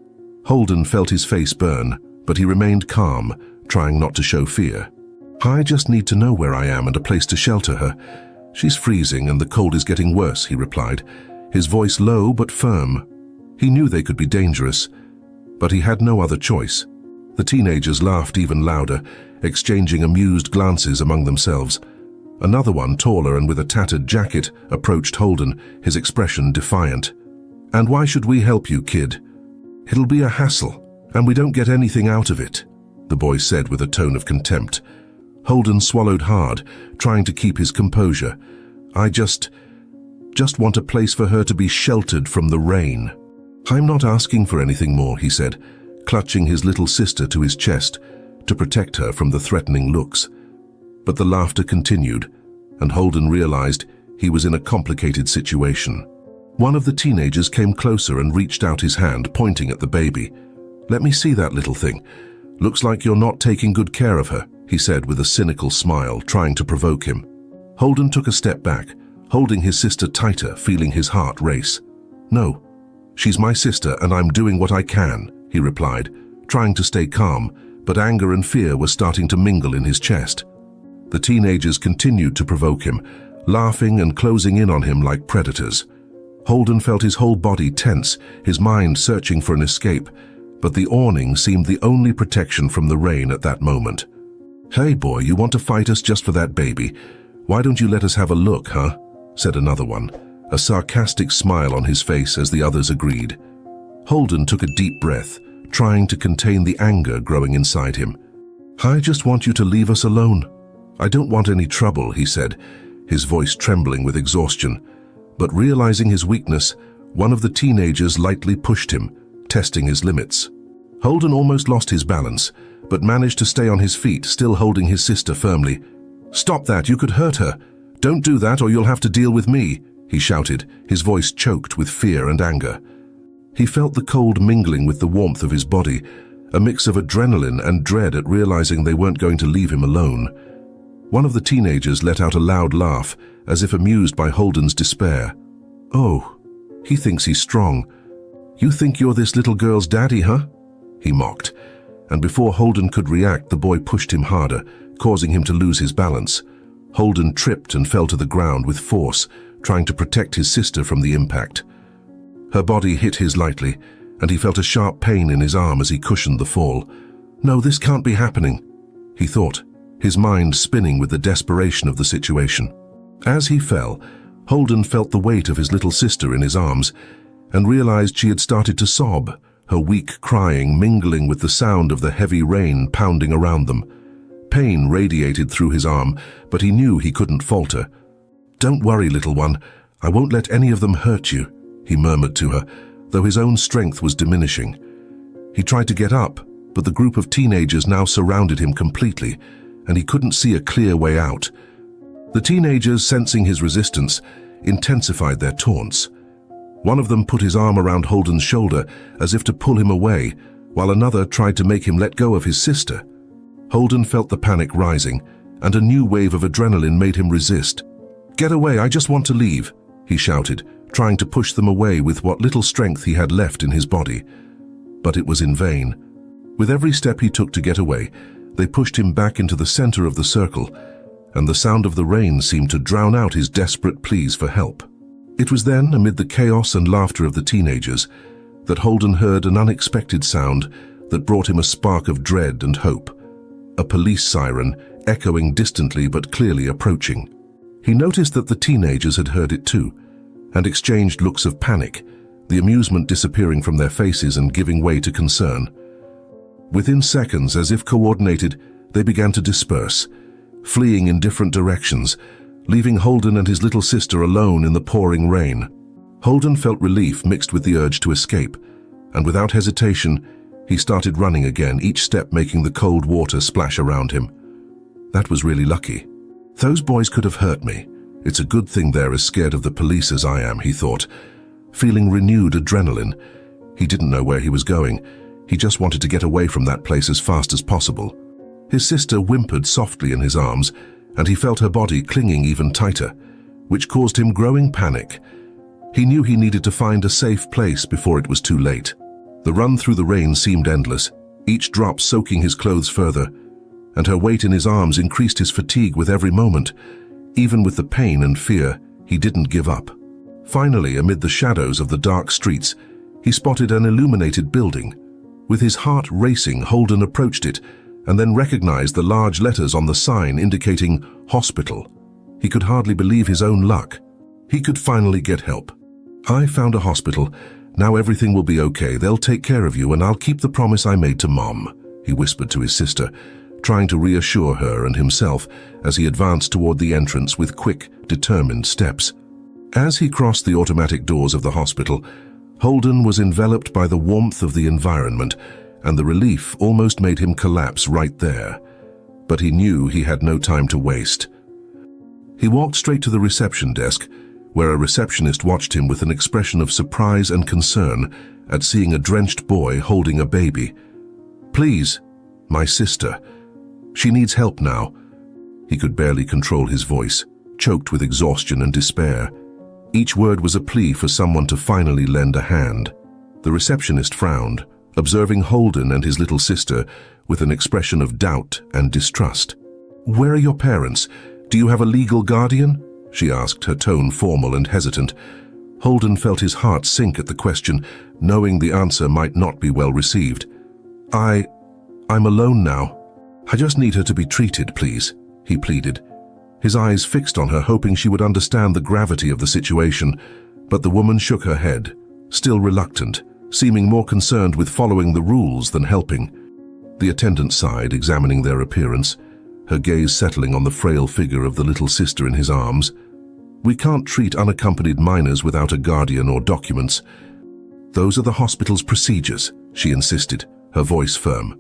Holden felt his face burn, but he remained calm, trying not to show fear. "I just need to know where I am and a place to shelter her. She's freezing and the cold is getting worse," he replied, his voice low but firm. He knew they could be dangerous, but he had no other choice. The teenagers laughed even louder, exchanging amused glances among themselves. Another one, taller and with a tattered jacket, approached Holden, his expression defiant. "And why should we help you, kid? It'll be a hassle, and we don't get anything out of it," the boy said with a tone of contempt. Holden swallowed hard, trying to keep his composure. "I just want a place for her to be sheltered from the rain." "I'm not asking for anything more," he said, clutching his little sister to his chest to protect her from the threatening looks. But the laughter continued, and Holden realized he was in a complicated situation. One of the teenagers came closer and reached out his hand, pointing at the baby. "Let me see that little thing. Looks like you're not taking good care of her," he said with a cynical smile, trying to provoke him. Holden took a step back, holding his sister tighter, feeling his heart race. "No, she's my sister and I'm doing what I can," he replied, trying to stay calm, but anger and fear were starting to mingle in his chest. The teenagers continued to provoke him, laughing and closing in on him like predators. Holden felt his whole body tense, his mind searching for an escape, but the awning seemed the only protection from the rain at that moment. "Hey boy, you want to fight us just for that baby? Why don't you let us have a look, huh?" said another one, a sarcastic smile on his face as the others agreed. Holden took a deep breath, trying to contain the anger growing inside him. "I just want you to leave us alone. I don't want any trouble," he said, his voice trembling with exhaustion. But realizing his weakness, one of the teenagers lightly pushed him, testing his limits. Holden almost lost his balance, but managed to stay on his feet, still holding his sister firmly. "Stop that, you could hurt her. Don't do that or you'll have to deal with me," he shouted, his voice choked with fear and anger. He felt the cold mingling with the warmth of his body, a mix of adrenaline and dread at realizing they weren't going to leave him alone. One of the teenagers let out a loud laugh, as if amused by Holden's despair. "Oh, he thinks he's strong. You think you're this little girl's daddy, huh?" he mocked. And before Holden could react, the boy pushed him harder, causing him to lose his balance. Holden tripped and fell to the ground with force, trying to protect his sister from the impact. Her body hit his lightly, and he felt a sharp pain in his arm as he cushioned the fall. "No, this can't be happening," he thought, his mind spinning with the desperation of the situation. As he fell, Holden felt the weight of his little sister in his arms and realized she had started to sob, her weak crying mingling with the sound of the heavy rain pounding around them. Pain radiated through his arm, but he knew he couldn't falter. "Don't worry, little one. I won't let any of them hurt you," he murmured to her, though his own strength was diminishing. He tried to get up, but the group of teenagers now surrounded him completely, and he couldn't see a clear way out. The teenagers, sensing his resistance, intensified their taunts. One of them put his arm around Holden's shoulder as if to pull him away, while another tried to make him let go of his sister. Holden felt the panic rising, and a new wave of adrenaline made him resist. "Get away, I just want to leave," he shouted, trying to push them away with what little strength he had left in his body. But it was in vain. With every step he took to get away, they pushed him back into the center of the circle, and the sound of the rain seemed to drown out his desperate pleas for help. It was then, amid the chaos and laughter of the teenagers, that Holden heard an unexpected sound that brought him a spark of dread and hope. A police siren, echoing distantly but clearly approaching. He noticed that the teenagers had heard it too, and exchanged looks of panic, the amusement disappearing from their faces and giving way to concern. Within seconds, as if coordinated, they began to disperse, fleeing in different directions, leaving Holden and his little sister alone in the pouring rain. Holden felt relief mixed with the urge to escape, and without hesitation, he started running again, each step making the cold water splash around him. That was really lucky. Those boys could have hurt me. It's a good thing they're as scared of the police as I am, he thought. Feeling renewed adrenaline, he didn't know where he was going. He just wanted to get away from that place as fast as possible. His sister whimpered softly in his arms, and he felt her body clinging even tighter, which caused him growing panic. He knew he needed to find a safe place before it was too late. The run through the rain seemed endless, each drop soaking his clothes further, and her weight in his arms increased his fatigue with every moment. Even with the pain and fear, he didn't give up. Finally, amid the shadows of the dark streets, he spotted an illuminated building. With his heart racing, Holden approached it, and then recognized the large letters on the sign indicating hospital. He could hardly believe his own luck. He could finally get help. "I found a hospital. Now everything will be okay. They'll take care of you, and I'll keep the promise I made to Mom," he whispered to his sister, trying to reassure her and himself as he advanced toward the entrance with quick, determined steps. As he crossed the automatic doors of the hospital, Holden was enveloped by the warmth of the environment, and the relief almost made him collapse right there. But he knew he had no time to waste. He walked straight to the reception desk, where a receptionist watched him with an expression of surprise and concern at seeing a drenched boy holding a baby. "Please, my sister. She needs help now." He could barely control his voice, choked with exhaustion and despair. Each word was a plea for someone to finally lend a hand. The receptionist frowned, observing Holden and his little sister with an expression of doubt and distrust. "Where are your parents? Do you have a legal guardian?" she asked, her tone formal and hesitant. Holden felt his heart sink at the question, knowing the answer might not be well received. I'm alone now. I just need her to be treated, please," he pleaded. His eyes fixed on her, hoping she would understand the gravity of the situation, but the woman shook her head, still reluctant, seeming more concerned with following the rules than helping. The attendant sighed, examining their appearance, her gaze settling on the frail figure of the little sister in his arms. "We can't treat unaccompanied minors without a guardian or documents. Those are the hospital's procedures," she insisted, her voice firm.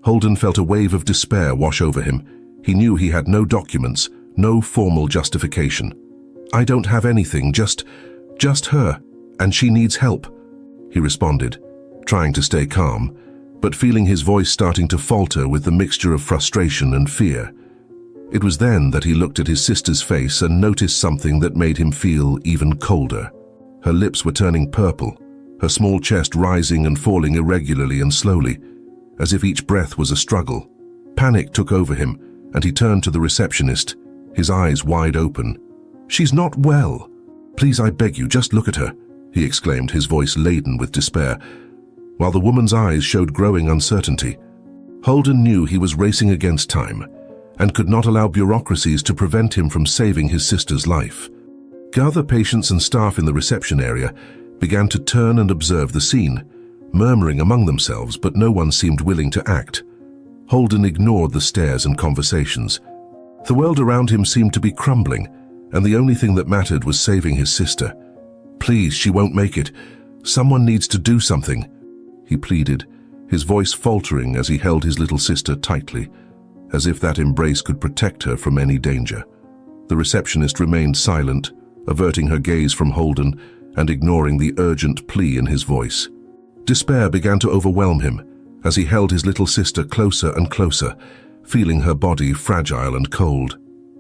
Holden felt a wave of despair wash over him. He knew he had no documents, no formal justification. "I don't have anything, just her, and she needs help," he responded, trying to stay calm, but feeling his voice starting to falter with the mixture of frustration and fear. It was then that he looked at his sister's face and noticed something that made him feel even colder. Her lips were turning purple, her small chest rising and falling irregularly and slowly, as if each breath was a struggle. Panic took over him, and he turned to the receptionist, his eyes wide open. "She's not well. Please, I beg you, just look at her," he exclaimed, his voice laden with despair, while the woman's eyes showed growing uncertainty. Holden knew he was racing against time, and could not allow bureaucracies to prevent him from saving his sister's life. Other patients and staff in the reception area began to turn and observe the scene, murmuring among themselves, but no one seemed willing to act. Holden ignored the stares and conversations. The world around him seemed to be crumbling, and the only thing that mattered was saving his sister. "Please, she won't make it. Someone needs to do something," he pleaded, his voice faltering as he held his little sister tightly, as if that embrace could protect her from any danger. The receptionist remained silent, averting her gaze from Holden and ignoring the urgent plea in his voice. Despair began to overwhelm him as he held his little sister closer and closer, feeling her body fragile and cold.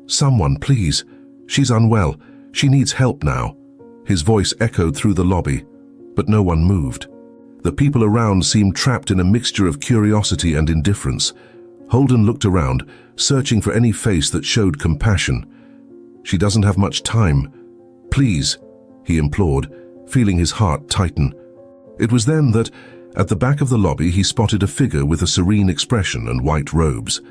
"Someone, please. She's unwell. She needs help now." His voice echoed through the lobby, but no one moved. The people around seemed trapped in a mixture of curiosity and indifference. Holden looked around, searching for any face that showed compassion. "She doesn't have much time. Please," he implored, feeling his heart tighten. It was then that, at the back of the lobby, he spotted a figure with a serene expression and white robes.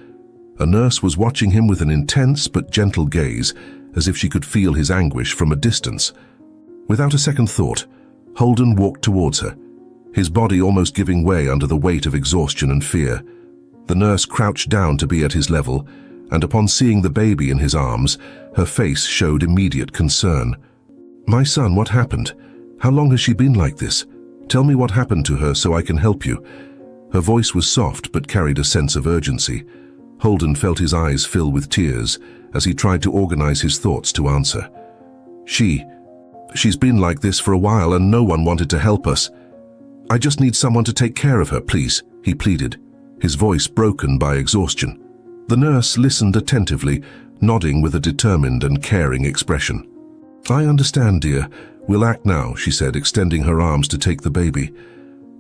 A nurse was watching him with an intense but gentle gaze, as if she could feel his anguish from a distance. Without a second thought, Holden walked towards her, his body almost giving way under the weight of exhaustion and fear. The nurse crouched down to be at his level, and upon seeing the baby in his arms, her face showed immediate concern. "My son, what happened? How long has she been like this? Tell me what happened to her so I can help you." Her voice was soft but carried a sense of urgency. Holden felt his eyes fill with tears as he tried to organize his thoughts to answer. She's been like this for a while and no one wanted to help us. I just need someone to take care of her, please," he pleaded, his voice broken by exhaustion. The nurse listened attentively, nodding with a determined and caring expression. "I understand, dear. We'll act now," she said, extending her arms to take the baby.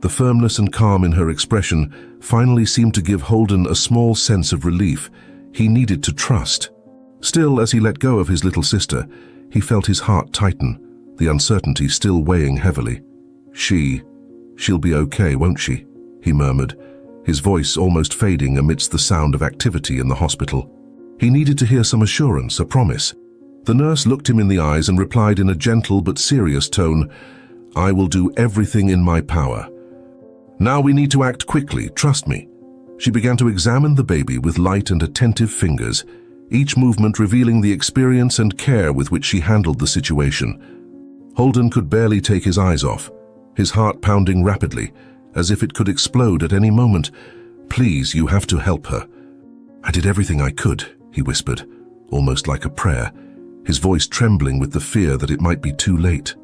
The firmness and calm in her expression finally seemed to give Holden a small sense of relief. He needed to trust. Still, as he let go of his little sister, he felt his heart tighten, the uncertainty still weighing heavily. She'll be okay, won't she?" he murmured, his voice almost fading amidst the sound of activity in the hospital. He needed to hear some assurance, a promise. The nurse looked him in the eyes and replied in a gentle but serious tone, "I will do everything in my power. Now we need to act quickly, trust me." She began to examine the baby with light and attentive fingers, each movement revealing the experience and care with which she handled the situation. Holden could barely take his eyes off, his heart pounding rapidly, as if it could explode at any moment. "Please, you have to help her." "I did everything I could," he whispered, almost like a prayer, his voice trembling with the fear that it might be too late.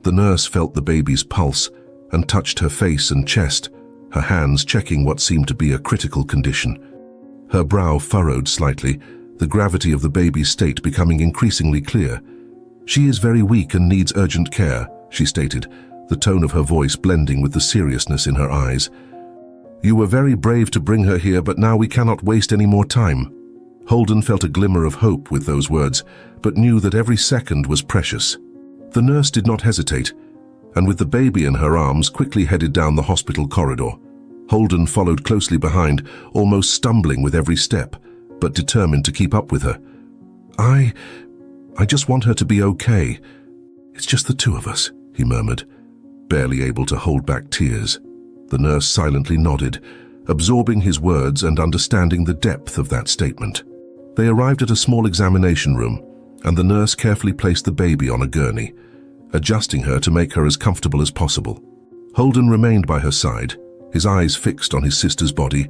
The nurse felt the baby's pulse and touched her face and chest, her hands checking what seemed to be a critical condition. Her brow furrowed slightly, the gravity of the baby's state becoming increasingly clear. "She is very weak and needs urgent care," she stated, the tone of her voice blending with the seriousness in her eyes. "You were very brave to bring her here, but now we cannot waste any more time." Holden felt a glimmer of hope with those words, but knew that every second was precious. The nurse did not hesitate, and with the baby in her arms quickly headed down the hospital corridor. Holden followed closely behind, almost stumbling with every step, but determined to keep up with her. I just want her to be okay. It's just the two of us," he murmured, barely able to hold back tears. The nurse silently nodded, absorbing his words and understanding the depth of that statement. They arrived at a small examination room, and the nurse carefully placed the baby on a gurney, adjusting her to make her as comfortable as possible. Holden remained by her side, his eyes fixed on his sister's body,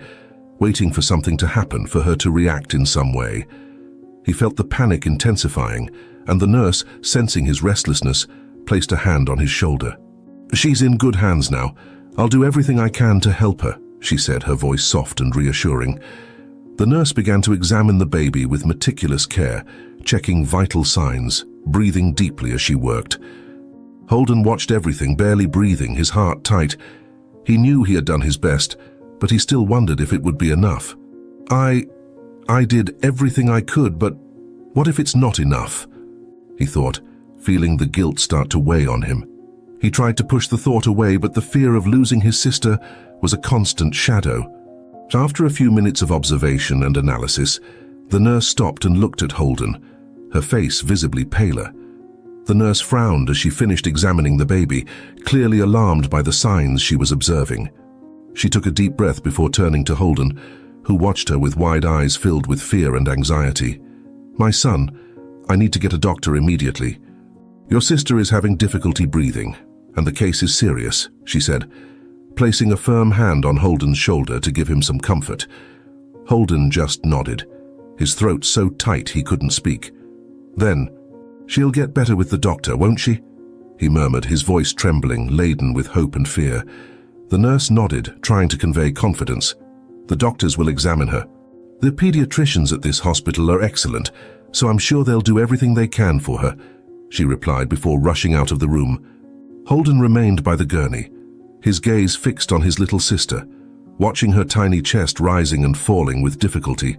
waiting for something to happen, for her to react in some way. He felt the panic intensifying, and the nurse, sensing his restlessness, placed a hand on his shoulder. "She's in good hands now. I'll do everything I can to help her," she said, her voice soft and reassuring. The nurse began to examine the baby with meticulous care, checking vital signs, breathing deeply as she worked. Holden watched everything, barely breathing, his heart tight. He knew he had done his best, but he still wondered if it would be enough. I did everything I could, but what if it's not enough?" he thought, feeling the guilt start to weigh on him. He tried to push the thought away, but the fear of losing his sister was a constant shadow. After a few minutes of observation and analysis, the nurse stopped and looked at Holden, her face visibly paler. The nurse frowned as she finished examining the baby, clearly alarmed by the signs she was observing. She took a deep breath before turning to Holden, who watched her with wide eyes filled with fear and anxiety. "My son, I need to get a doctor immediately. Your sister is having difficulty breathing, and the case is serious," she said. placing a firm hand on Holden's shoulder to give him some comfort. Holden just nodded, his throat so tight he couldn't speak. Then, "She'll get better with the doctor, won't she?" he murmured, his voice trembling, laden with hope and fear. The nurse nodded, trying to convey confidence. "The doctors will examine her. The pediatricians at this hospital are excellent, so I'm sure they'll do everything they can for her," she replied before rushing out of the room. Holden remained by the gurney, his gaze fixed on his little sister, watching her tiny chest rising and falling with difficulty.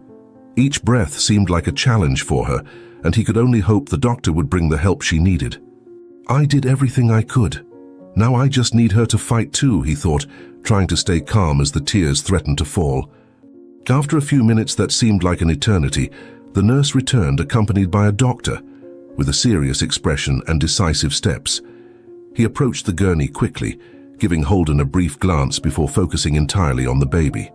Each breath seemed like a challenge for her, and he could only hope the doctor would bring the help she needed. "I did everything I could. Now I just need her to fight too," he thought, trying to stay calm as the tears threatened to fall. After a few minutes that seemed like an eternity, the nurse returned accompanied by a doctor, with a serious expression and decisive steps. He approached the gurney quickly, giving Holden a brief glance before focusing entirely on the baby.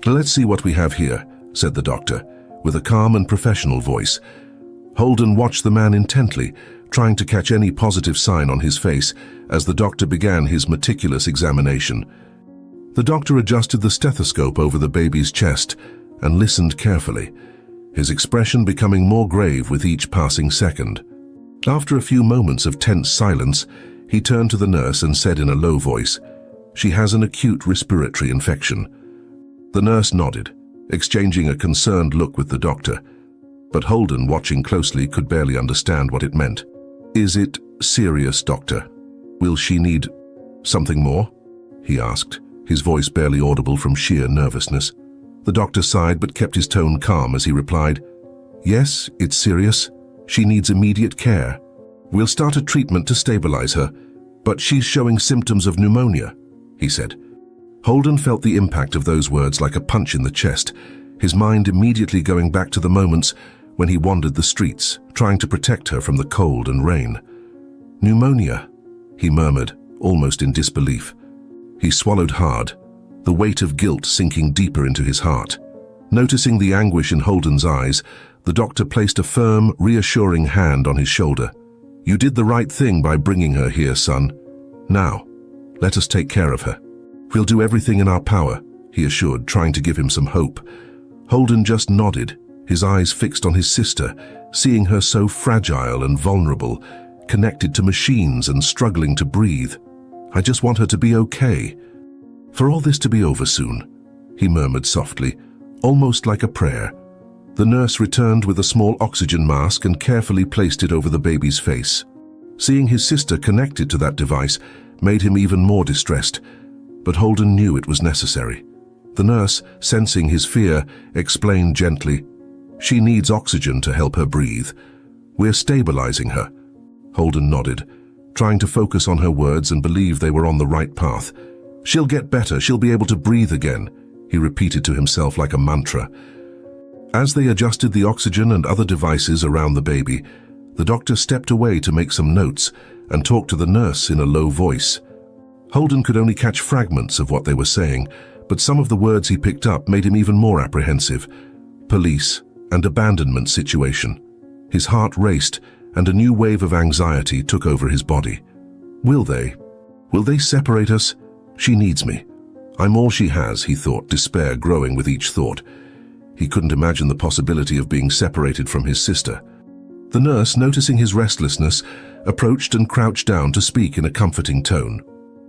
"Let's see what we have here," said the doctor, with a calm and professional voice. Holden watched the man intently, trying to catch any positive sign on his face as the doctor began his meticulous examination. The doctor adjusted the stethoscope over the baby's chest and listened carefully, his expression becoming more grave with each passing second. After a few moments of tense silence, he turned to the nurse and said in a low voice, "She has an acute respiratory infection." The nurse nodded, exchanging a concerned look with the doctor, but Holden, watching closely, could barely understand what it meant. "Is it serious, doctor? Will she need something more?" he asked, his voice barely audible from sheer nervousness. The doctor sighed but kept his tone calm as he replied, "Yes, it's serious. She needs immediate care. We'll start a treatment to stabilize her, but she's showing symptoms of pneumonia," he said. Holden felt the impact of those words like a punch in the chest, his mind immediately going back to the moments when he wandered the streets, trying to protect her from the cold and rain. "Pneumonia," he murmured, almost in disbelief. He swallowed hard, the weight of guilt sinking deeper into his heart. Noticing the anguish in Holden's eyes, the doctor placed a firm, reassuring hand on his shoulder. "You did the right thing by bringing her here, son. Now, let us take care of her. We'll do everything in our power," he assured, trying to give him some hope. Holden just nodded, his eyes fixed on his sister, seeing her so fragile and vulnerable, connected to machines and struggling to breathe. "I just want her to be okay. For all this to be over soon," he murmured softly, almost like a prayer. The nurse returned with a small oxygen mask and carefully placed it over the baby's face. Seeing his sister connected to that device made him even more distressed, but Holden knew it was necessary. The nurse, sensing his fear, explained gently, "She needs oxygen to help her breathe. We're stabilizing her." Holden nodded, trying to focus on her words and believe they were on the right path. "She'll get better, she'll be able to breathe again," he repeated to himself like a mantra. As they adjusted the oxygen and other devices around the baby, the doctor stepped away to make some notes and talk to the nurse in a low voice. Holden could only catch fragments of what they were saying, but some of the words he picked up made him even more apprehensive. Police and abandonment situation. His heart raced, and a new wave of anxiety took over his body. Will they separate us? She needs me. I'm all she has, he thought, despair growing with each thought. He couldn't imagine the possibility of being separated from his sister. The nurse, noticing his restlessness, approached and crouched down to speak in a comforting tone.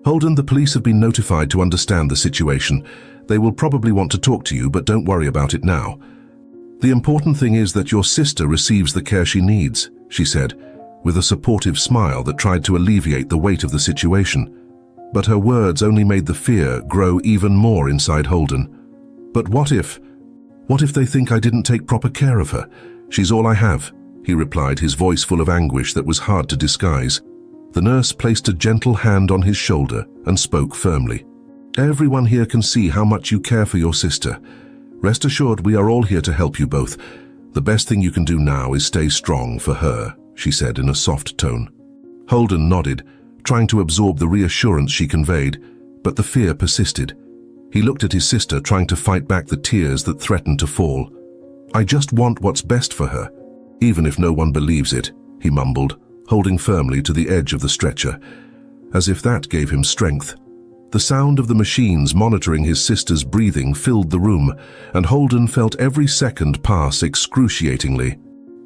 "Holden, the police have been notified to understand the situation. They will probably want to talk to you, but don't worry about it now. The important thing is that your sister receives the care she needs," she said, with a supportive smile that tried to alleviate the weight of the situation. But her words only made the fear grow even more inside Holden. "But what if they think I didn't take proper care of her? She's all I have," he replied, his voice full of anguish that was hard to disguise. The nurse placed a gentle hand on his shoulder and spoke firmly. "Everyone here can see how much you care for your sister. Rest assured we are all here to help you both. The best thing you can do now is stay strong for her," she said in a soft tone. Holden nodded, trying to absorb the reassurance she conveyed, but the fear persisted. He looked at his sister, trying to fight back the tears that threatened to fall. "I just want what's best for her, even if no one believes it," he mumbled, holding firmly to the edge of the stretcher, as if that gave him strength. The sound of the machines monitoring his sister's breathing filled the room, and Holden felt every second pass excruciatingly.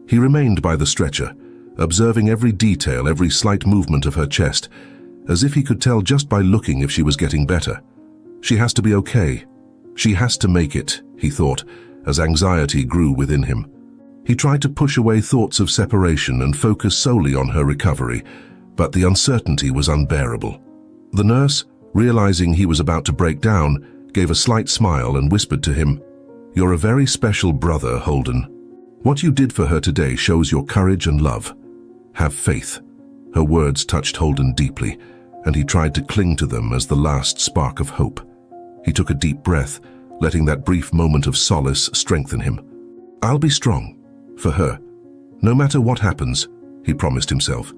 He remained by the stretcher, observing every detail, every slight movement of her chest, as if he could tell just by looking if she was getting better. She has to be okay. She has to make it, he thought, as anxiety grew within him. He tried to push away thoughts of separation and focus solely on her recovery, but the uncertainty was unbearable. The nurse, realizing he was about to break down, gave a slight smile and whispered to him, "You're a very special brother, Holden. What you did for her today shows your courage and love. Have faith." Her words touched Holden deeply, and he tried to cling to them as the last spark of hope. He took a deep breath, letting that brief moment of solace strengthen him. "I'll be strong. For her. No matter what happens," he promised himself.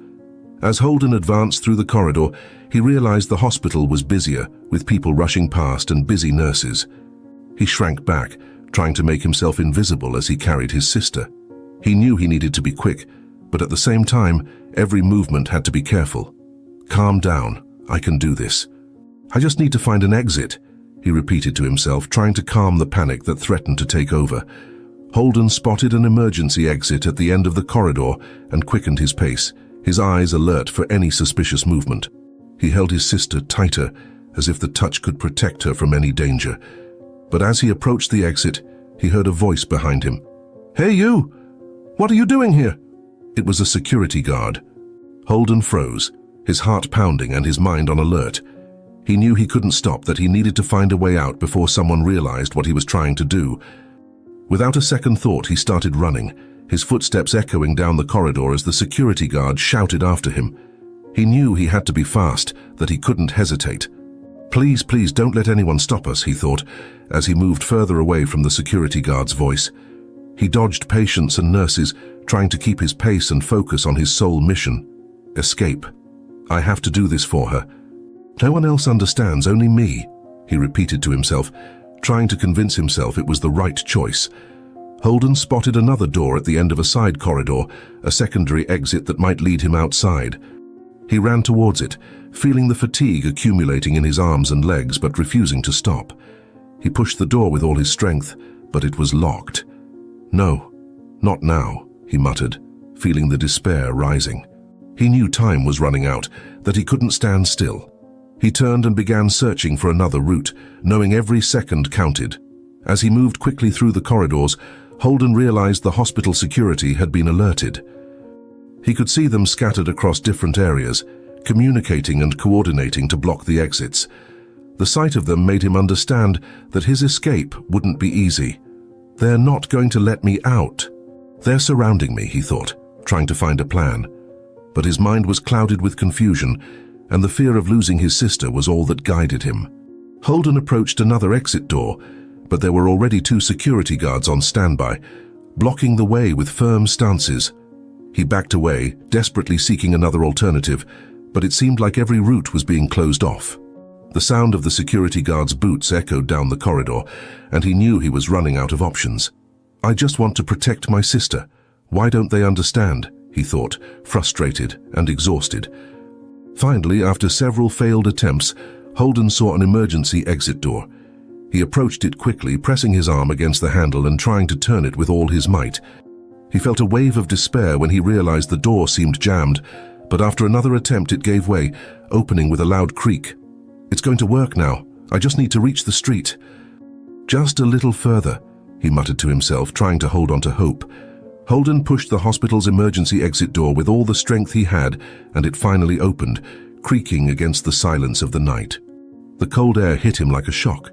As Holden advanced through the corridor, he realized the hospital was busier, with people rushing past and busy nurses. He shrank back, trying to make himself invisible as he carried his sister. He knew he needed to be quick, but at the same time, every movement had to be careful. "Calm down. I can do this. I just need to find an exit," he repeated to himself, trying to calm the panic that threatened to take over. Holden spotted an emergency exit at the end of the corridor and quickened his pace, his eyes alert for any suspicious movement. He held his sister tighter, as if the touch could protect her from any danger. But as he approached the exit, he heard a voice behind him. "Hey you! What are you doing here?" It was a security guard. Holden froze, his heart pounding and his mind on alert. He knew he couldn't stop, that he needed to find a way out before someone realized what he was trying to do. Without a second thought, he started running, his footsteps echoing down the corridor as the security guard shouted after him. He knew he had to be fast, that he couldn't hesitate. "Please, please, don't let anyone stop us," he thought, as he moved further away from the security guard's voice. He dodged patients and nurses, trying to keep his pace and focus on his sole mission: escape. "I have to do this for her. No one else understands, only me," he repeated to himself, trying to convince himself it was the right choice. Holden spotted another door at the end of a side corridor, a secondary exit that might lead him outside. He ran towards it, feeling the fatigue accumulating in his arms and legs but refusing to stop. He pushed the door with all his strength, but it was locked. "No, not now," he muttered, feeling the despair rising. He knew time was running out, that he couldn't stand still. He turned and began searching for another route, knowing every second counted. As he moved quickly through the corridors, Holden realized the hospital security had been alerted. He could see them scattered across different areas, communicating and coordinating to block the exits. The sight of them made him understand that his escape wouldn't be easy. "They're not going to let me out. They're surrounding me," he thought, trying to find a plan. But his mind was clouded with confusion, and the fear of losing his sister was all that guided him. Holden approached another exit door, but there were already 2 security guards on standby, blocking the way with firm stances. He backed away, desperately seeking another alternative, but it seemed like every route was being closed off. The sound of the security guard's boots echoed down the corridor, and he knew he was running out of options. "I just want to protect my sister. Why don't they understand?" he thought, frustrated and exhausted. Finally, after several failed attempts, Holden saw an emergency exit door. He approached it quickly, pressing his arm against the handle and trying to turn it with all his might. He felt a wave of despair when he realized the door seemed jammed, but after another attempt it gave way, opening with a loud creak. "It's going to work now. I just need to reach the street." "Just a little further," he muttered to himself, trying to hold on to hope. Holden pushed the hospital's emergency exit door with all the strength he had, and it finally opened, creaking against the silence of the night. The cold air hit him like a shock,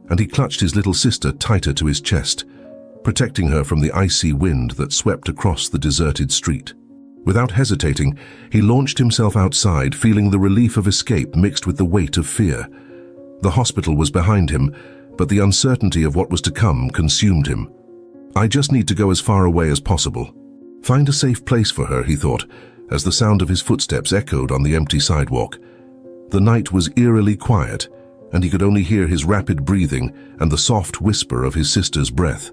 and he clutched his little sister tighter to his chest, protecting her from the icy wind that swept across the deserted street. Without hesitating, he launched himself outside, feeling the relief of escape mixed with the weight of fear. The hospital was behind him, but the uncertainty of what was to come consumed him. "I just need to go as far away as possible. Find a safe place for her," he thought, as the sound of his footsteps echoed on the empty sidewalk. The night was eerily quiet, and he could only hear his rapid breathing and the soft whisper of his sister's breath.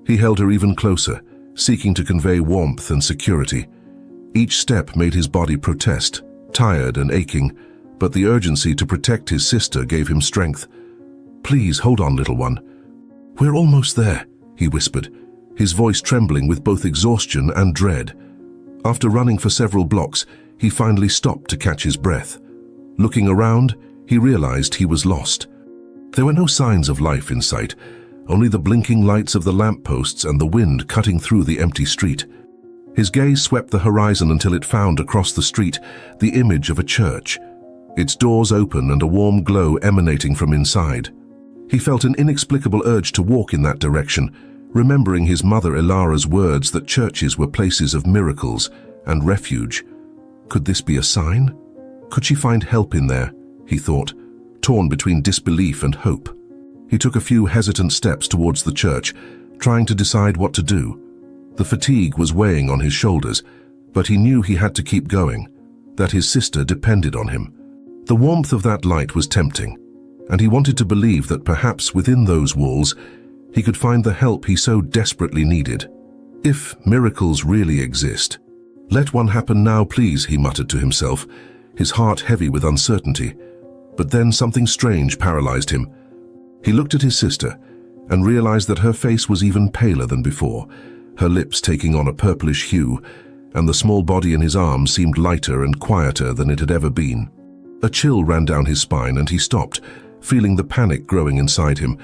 He held her even closer, seeking to convey warmth and security. Each step made his body protest, tired and aching, but the urgency to protect his sister gave him strength. "Please, hold on, little one. We're almost there," he whispered, his voice trembling with both exhaustion and dread. After running for several blocks, he finally stopped to catch his breath. Looking around, he realized he was lost. There were no signs of life in sight, only the blinking lights of the lampposts and the wind cutting through the empty street. His gaze swept the horizon until it found across the street the image of a church, its doors open and a warm glow emanating from inside. He felt an inexplicable urge to walk in that direction, remembering his mother Ilara's words that churches were places of miracles and refuge. Could this be a sign? Could she find help in there? He thought, torn between disbelief and hope. He took a few hesitant steps towards the church, trying to decide what to do. The fatigue was weighing on his shoulders, but he knew he had to keep going, that his sister depended on him. The warmth of that light was tempting, and he wanted to believe that perhaps within those walls he could find the help he so desperately needed. If miracles really exist, "Let one happen now, please," he muttered to himself, his heart heavy with uncertainty. But then something strange paralyzed him. He looked at his sister and realized that her face was even paler than before, her lips taking on a purplish hue, and the small body in his arms seemed lighter and quieter than it had ever been. A chill ran down his spine and he stopped, feeling the panic growing inside him.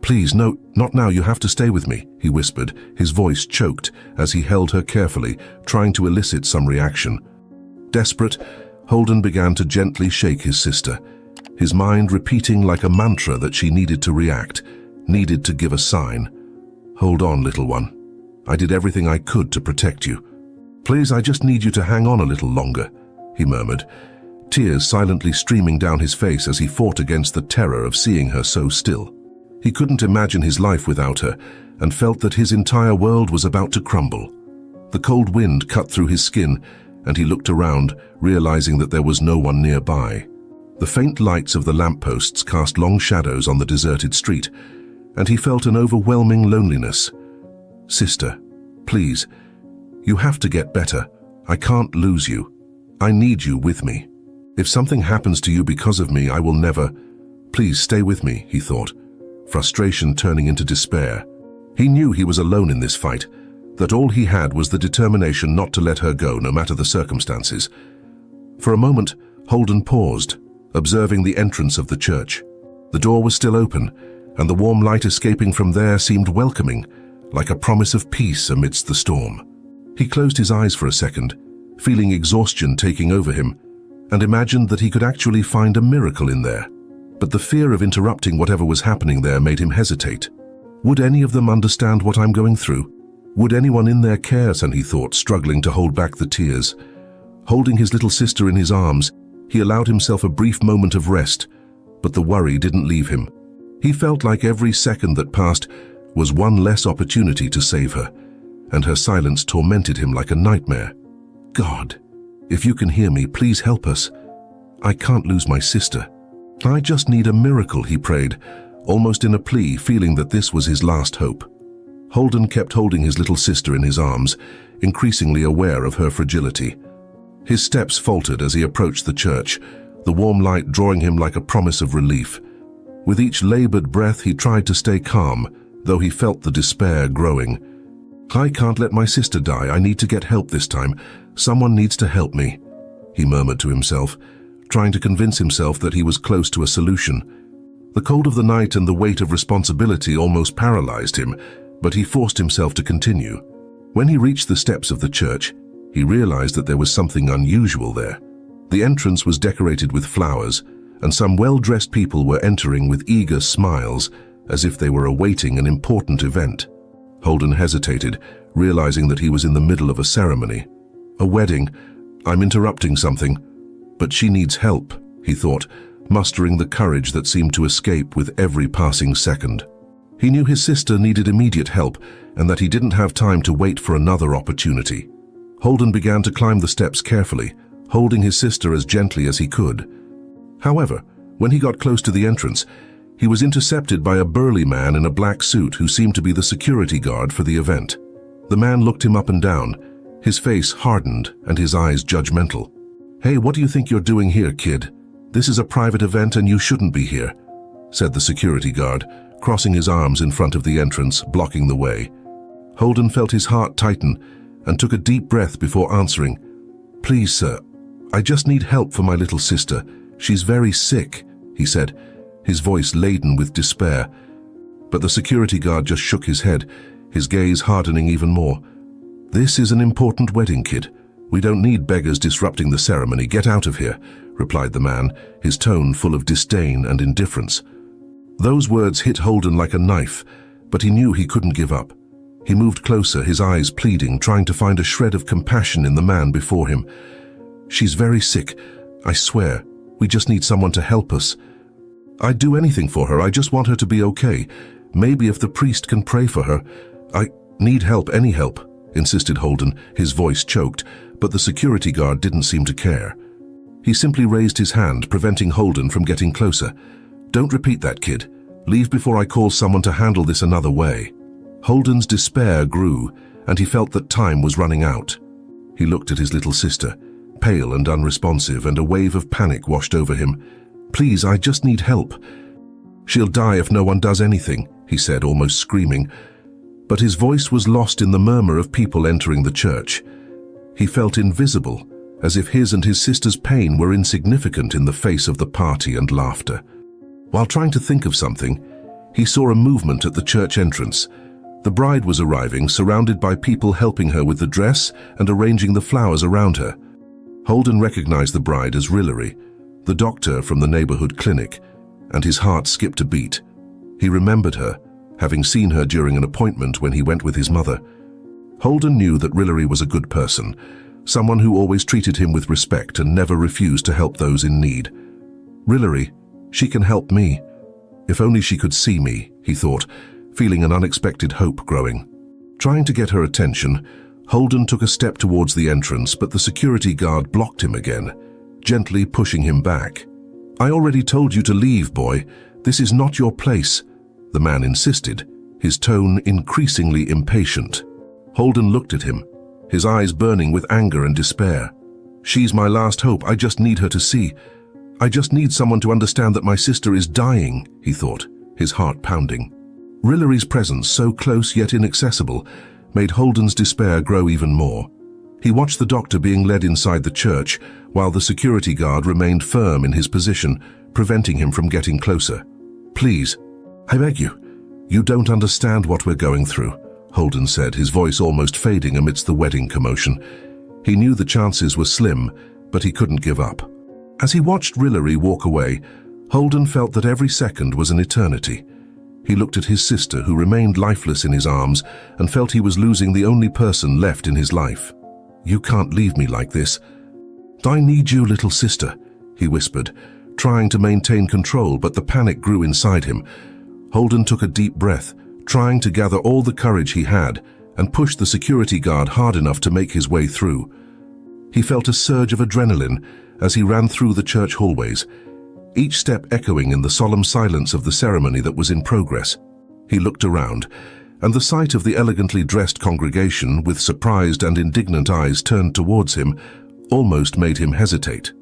"Please, no, not now, you have to stay with me," he whispered, his voice choked as he held her carefully, trying to elicit some reaction. Desperate, Holden began to gently shake his sister, his mind repeating like a mantra that she needed to react, needed to give a sign. "Hold on, little one. I did everything I could to protect you. Please, I just need you to hang on a little longer," he murmured, tears silently streaming down his face as he fought against the terror of seeing her so still. He couldn't imagine his life without her and felt that his entire world was about to crumble. The cold wind cut through his skin and he looked around, realizing that there was no one nearby. The faint lights of the lampposts cast long shadows on the deserted street, and he felt an overwhelming loneliness. "Sister, please, you have to get better. I can't lose you. I need you with me. If something happens to you because of me, I will never. Please stay with me," he thought, frustration turning into despair. He knew he was alone in this fight, that all he had was the determination not to let her go no matter the circumstances. For a moment, Holden paused, observing the entrance of the church. The door was still open, and the warm light escaping from there seemed welcoming, like a promise of peace amidst the storm. He closed his eyes for a second, feeling exhaustion taking over him, and imagined that he could actually find a miracle in there. But the fear of interrupting whatever was happening there made him hesitate. Would any of them understand what I'm going through? Would anyone in there care? And he thought, struggling to hold back the tears. Holding his little sister in his arms, he allowed himself a brief moment of rest, but the worry didn't leave him. He felt like every second that passed was one less opportunity to save her, and her silence tormented him like a nightmare. "God, if you can hear me, please help us. I can't lose my sister. I just need a miracle," he prayed, almost in a plea, feeling that this was his last hope. Holden kept holding his little sister in his arms, increasingly aware of her fragility. His steps faltered as he approached the church, the warm light drawing him like a promise of relief. With each labored breath, he tried to stay calm, though he felt the despair growing. "I can't let my sister die. I need to get help this time. Someone needs to help me," he murmured to himself, trying to convince himself that he was close to a solution. The cold of the night and the weight of responsibility almost paralyzed him, but he forced himself to continue. When he reached the steps of the church, he realized that there was something unusual there. The entrance was decorated with flowers, and some well-dressed people were entering with eager smiles, as if they were awaiting an important event. Holden hesitated, realizing that he was in the middle of a ceremony. "A wedding. I'm interrupting something. But she needs help," he thought, mustering the courage that seemed to escape with every passing second. He knew his sister needed immediate help, and that he didn't have time to wait for another opportunity. Holden began to climb the steps carefully, holding his sister as gently as he could. However, when he got close to the entrance, he was intercepted by a burly man in a black suit who seemed to be the security guard for the event. The man looked him up and down, his face hardened and his eyes judgmental. "Hey, what do you think you're doing here, kid?" "This is a private event and you shouldn't be here," said the security guard, crossing his arms in front of the entrance, blocking the way. Holden felt his heart tighten and took a deep breath before answering. "Please, sir, I just need help for my little sister. She's very sick," he said, his voice laden with despair. But the security guard just shook his head, his gaze hardening even more. "This is an important wedding, kid. We don't need beggars disrupting the ceremony. Get out of here," replied the man, his tone full of disdain and indifference. Those words hit Holden like a knife, but he knew he couldn't give up. He moved closer, his eyes pleading, trying to find a shred of compassion in the man before him. "She's very sick, I swear. We just need someone to help us. I'd do anything for her. I just want her to be okay. Maybe if the priest can pray for her." "I need help, any help," insisted Holden, his voice choked, but the security guard didn't seem to care. He simply raised his hand, preventing Holden from getting closer. "Don't repeat that, kid. Leave before I call someone to handle this another way." Holden's despair grew, and he felt that time was running out. He looked at his little sister, pale and unresponsive, and a wave of panic washed over him. "Please, I just need help." "She'll die if no one does anything," he said, almost screaming. But his voice was lost in the murmur of people entering the church. He felt invisible, as if his and his sister's pain were insignificant in the face of the party and laughter. While trying to think of something, he saw a movement at the church entrance. The bride was arriving, surrounded by people helping her with the dress and arranging the flowers around her. Holden recognized the bride as Rillery, the doctor from the neighborhood clinic, and his heart skipped a beat. He remembered her, having seen her during an appointment when he went with his mother. Holden knew that Rillery was a good person, someone who always treated him with respect and never refused to help those in need. "Rillery, she can help me. If only she could see me," he thought, feeling an unexpected hope growing. Trying to get her attention, Holden took a step towards the entrance, but the security guard blocked him again, gently pushing him back. "I already told you to leave, boy. This is not your place," the man insisted, his tone increasingly impatient. Holden looked at him, his eyes burning with anger and despair. "She's my last hope. I just need her to see. I just need someone to understand that my sister is dying," he thought, his heart pounding. Rillery's presence, so close yet inaccessible, made Holden's despair grow even more. He watched the doctor being led inside the church, while the security guard remained firm in his position, preventing him from getting closer. "Please, I beg you. You don't understand what we're going through," Holden said, his voice almost fading amidst the wedding commotion. He knew the chances were slim, but he couldn't give up. As he watched Rillery walk away, Holden felt that every second was an eternity. He looked at his sister, who remained lifeless in his arms, and felt he was losing the only person left in his life. "You can't leave me like this. I need you, little sister," he whispered, trying to maintain control, but the panic grew inside him. Holden took a deep breath, trying to gather all the courage he had, and pushed the security guard hard enough to make his way through. He felt a surge of adrenaline as he ran through the church hallways, each step echoing in the solemn silence of the ceremony that was in progress. He looked around, and the sight of the elegantly dressed congregation, with surprised and indignant eyes turned towards him, almost made him hesitate.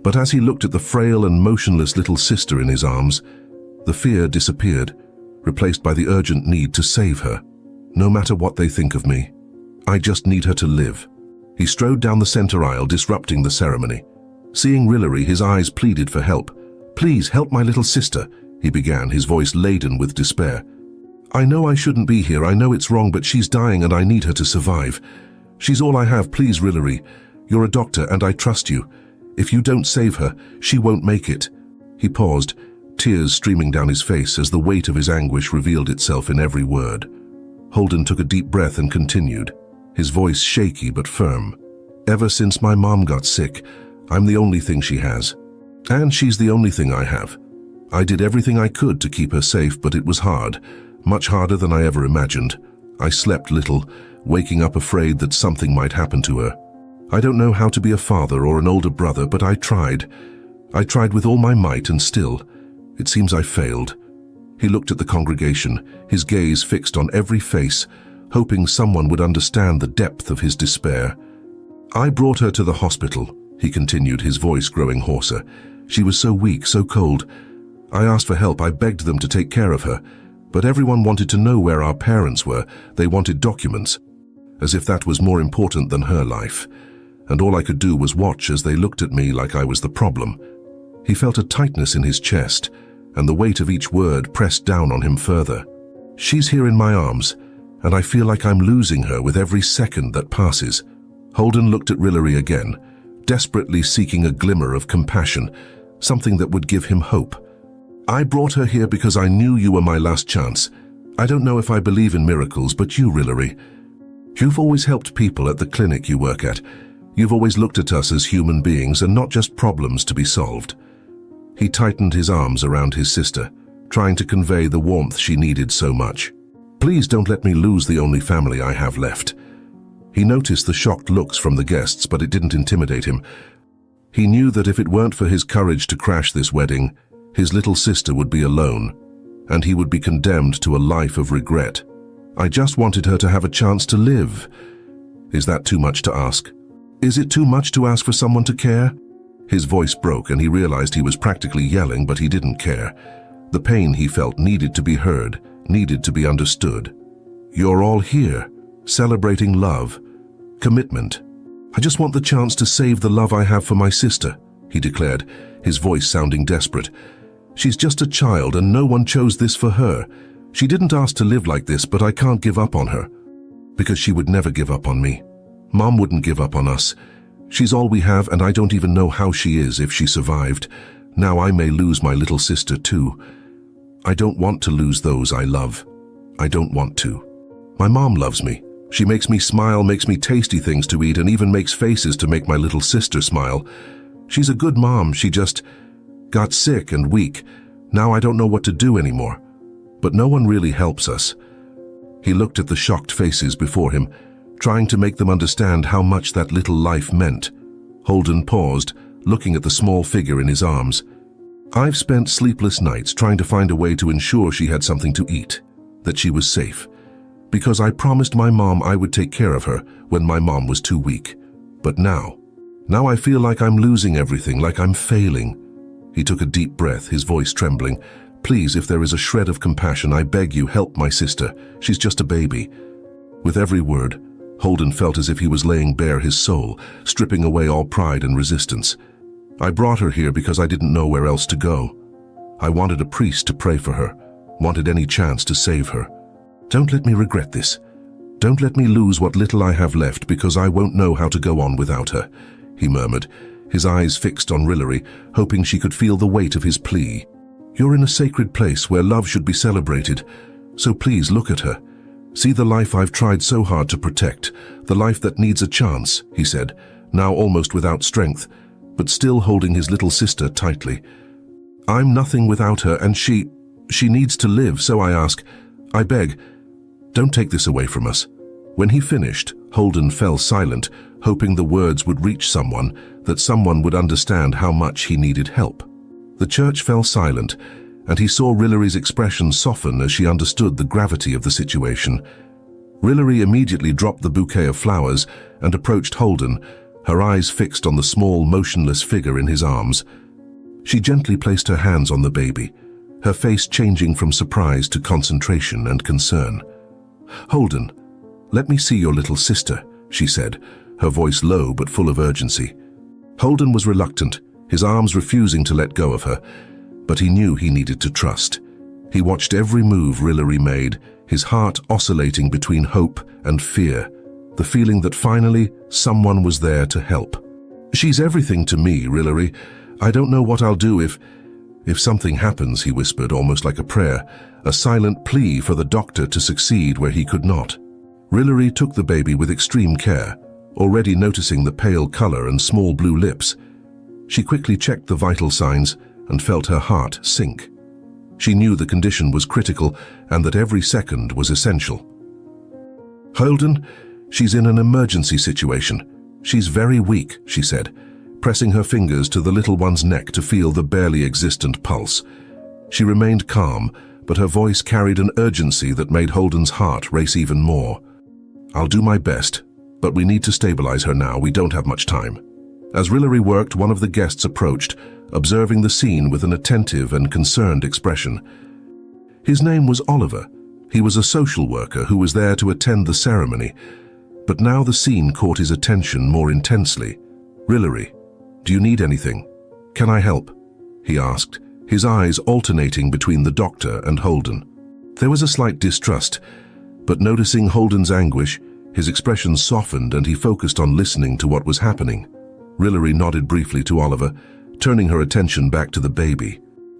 But as he looked at the frail and motionless little sister in his arms, the fear disappeared, replaced by the urgent need to save her. "No matter what they think of me, I just need her to live." He strode down the center aisle, disrupting the ceremony. Seeing Rillery, his eyes pleaded for help. "Please help my little sister," he began, his voice laden with despair. "I know I shouldn't be here. I know it's wrong, but she's dying and I need her to survive. She's all I have. Please, Rillery. You're a doctor and I trust you. If you don't save her, she won't make it." He paused, tears streaming down his face as the weight of his anguish revealed itself in every word. Holden took a deep breath and continued, his voice shaky but firm. "Ever since my mom got sick, I'm the only thing she has. And she's the only thing I have. I did everything I could to keep her safe, but it was hard, much harder than I ever imagined. I slept little, waking up afraid that something might happen to her. I don't know how to be a father or an older brother, but I tried. I tried with all my might, and still, it seems I failed." He looked at the congregation, his gaze fixed on every face, hoping someone would understand the depth of his despair. "I brought her to the hospital," he continued, his voice growing hoarser. She was so weak, so cold. I asked for help. I begged them to take care of her. But everyone wanted to know where our parents were. They wanted documents, as if that was more important than her life. And all I could do was watch as they looked at me like I was the problem. He felt a tightness in his chest, and the weight of each word pressed down on him further. She's here in my arms, and I feel like I'm losing her with every second that passes. Holden looked at Rillery again, desperately seeking a glimmer of compassion, something that would give him hope. I brought her here because I knew you were my last chance. I don't know if I believe in miracles, but you, Rillery, you've always helped people at the clinic you work at. You've always looked at us as human beings and not just problems to be solved. He tightened his arms around his sister, trying to convey the warmth she needed so much. Please don't let me lose the only family I have left. He noticed the shocked looks from the guests, but it didn't intimidate him. He knew that if it weren't for his courage to crash this wedding, his little sister would be alone, and he would be condemned to a life of regret. I just wanted her to have a chance to live. Is that too much to ask? Is it too much to ask for someone to care? His voice broke and he realized he was practically yelling, but he didn't care. The pain he felt needed to be heard, needed to be understood. You're all here, celebrating love, commitment. I just want the chance to save the love I have for my sister, he declared, his voice sounding desperate. She's just a child and no one chose this for her. She didn't ask to live like this, but I can't give up on her. Because she would never give up on me. Mom wouldn't give up on us. She's all we have, and I don't even know how she is if she survived. Now I may lose my little sister too. I don't want to lose those I love. I don't want to. My mom loves me. She makes me smile, makes me tasty things to eat, and even makes faces to make my little sister smile. She's a good mom. She just got sick and weak. Now I don't know what to do anymore. But no one really helps us. He looked at the shocked faces before him, trying to make them understand how much that little life meant. Holden paused, looking at the small figure in his arms. I've spent sleepless nights trying to find a way to ensure she had something to eat, that she was safe. Because I promised my mom I would take care of her when my mom was too weak. But now I feel like I'm losing everything, like I'm failing. He took a deep breath, his voice trembling. Please, if there is a shred of compassion, I beg you, help my sister. She's just a baby. With every word, Holden felt as if he was laying bare his soul, stripping away all pride and resistance. I brought her here because I didn't know where else to go. I wanted a priest to pray for her, wanted any chance to save her. Don't let me regret this. Don't let me lose what little I have left because I won't know how to go on without her, he murmured, his eyes fixed on Rillery, hoping she could feel the weight of his plea. You're in a sacred place where love should be celebrated, so please look at her. See the life I've tried so hard to protect, the life that needs a chance, he said, now almost without strength, but still holding his little sister tightly. I'm nothing without her, and she needs to live, so I ask, I beg, don't take this away from us. When he finished, Holden fell silent, hoping the words would reach someone, that someone would understand how much he needed help. The church fell silent, and he saw Rillery's expression soften as she understood the gravity of the situation. Rillery immediately dropped the bouquet of flowers and approached Holden, her eyes fixed on the small, motionless figure in his arms. She gently placed her hands on the baby, her face changing from surprise to concentration and concern. Holden, let me see your little sister, she said, her voice low but full of urgency. Holden was reluctant, his arms refusing to let go of her, but he knew he needed to trust. He watched every move Rillery made, his heart oscillating between hope and fear, the feeling that finally someone was there to help. She's everything to me, Rillery. I don't know what I'll do if something happens, he whispered, almost like a prayer, a silent plea for the doctor to succeed where he could not. Rillery took the baby with extreme care, already noticing the pale color and small blue lips. She quickly checked the vital signs and felt her heart sink. She knew the condition was critical and that every second was essential. Holden, she's in an emergency situation. She's very weak, she said, pressing her fingers to the little one's neck to feel the barely existent pulse. She remained calm, but her voice carried an urgency that made Holden's heart race even more. I'll do my best, but we need to stabilize her now. We don't have much time. As Rillery worked, one of the guests approached, observing the scene with an attentive and concerned expression. His name was Oliver. He was a social worker who was there to attend the ceremony, but now the scene caught his attention more intensely. "Rillery, do you need anything? Can I help?" he asked, his eyes alternating between the doctor and Holden. There was a slight distrust, but noticing Holden's anguish, his expression softened and he focused on listening to what was happening. Rillery nodded briefly to Oliver, turning her attention back to the baby.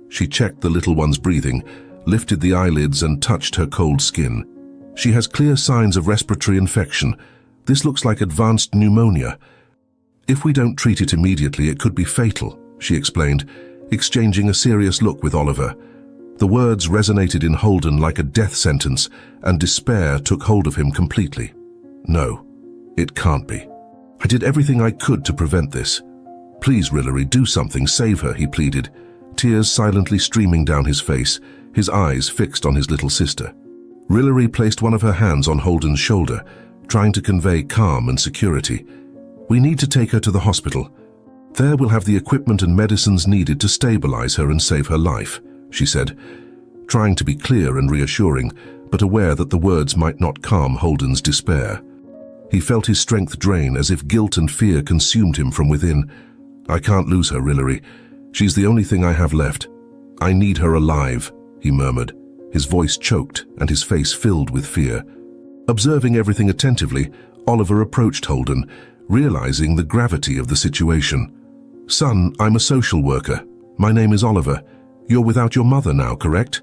She checked the little one's breathing, lifted the eyelids and touched her cold skin. "She has clear signs of respiratory infection. This looks like advanced pneumonia. If we don't treat it immediately, it could be fatal," she explained, exchanging a serious look with Oliver. The words resonated in Holden like a death sentence, and despair took hold of him completely. "No, it can't be. I did everything I could to prevent this. Please, Rillery, do something, save her," he pleaded, tears silently streaming down his face, his eyes fixed on his little sister. Rillery placed one of her hands on Holden's shoulder, trying to convey calm and security. "We need to take her to the hospital. There we'll have the equipment and medicines needed to stabilize her and save her life," she said, trying to be clear and reassuring, but aware that the words might not calm Holden's despair. He felt his strength drain as if guilt and fear consumed him from within. "I can't lose her, Rillery. She's the only thing I have left. I need her alive," he murmured, his voice choked and his face filled with fear. Observing everything attentively, Oliver approached Holden, realizing the gravity of the situation. "Son, I'm a social worker. My name is Oliver. You're without your mother now, correct?"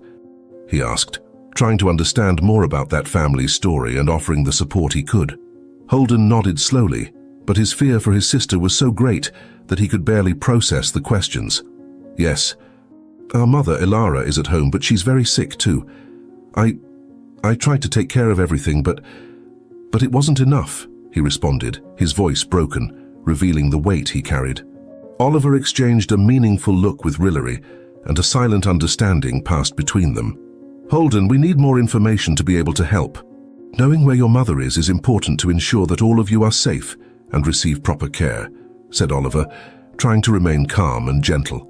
he asked, trying to understand more about that family's story and offering the support he could. Holden nodded slowly, but his fear for his sister was so great that he could barely process the questions. "Yes. Our mother, Ilara, is at home, but she's very sick too. I tried to take care of everything, but it wasn't enough," he responded, his voice broken, revealing the weight he carried. Oliver exchanged a meaningful look with Rillery, and a silent understanding passed between them. "Holden, we need more information to be able to help. Knowing where your mother is important to ensure that all of you are safe and receive proper care," said Oliver, trying to remain calm and gentle.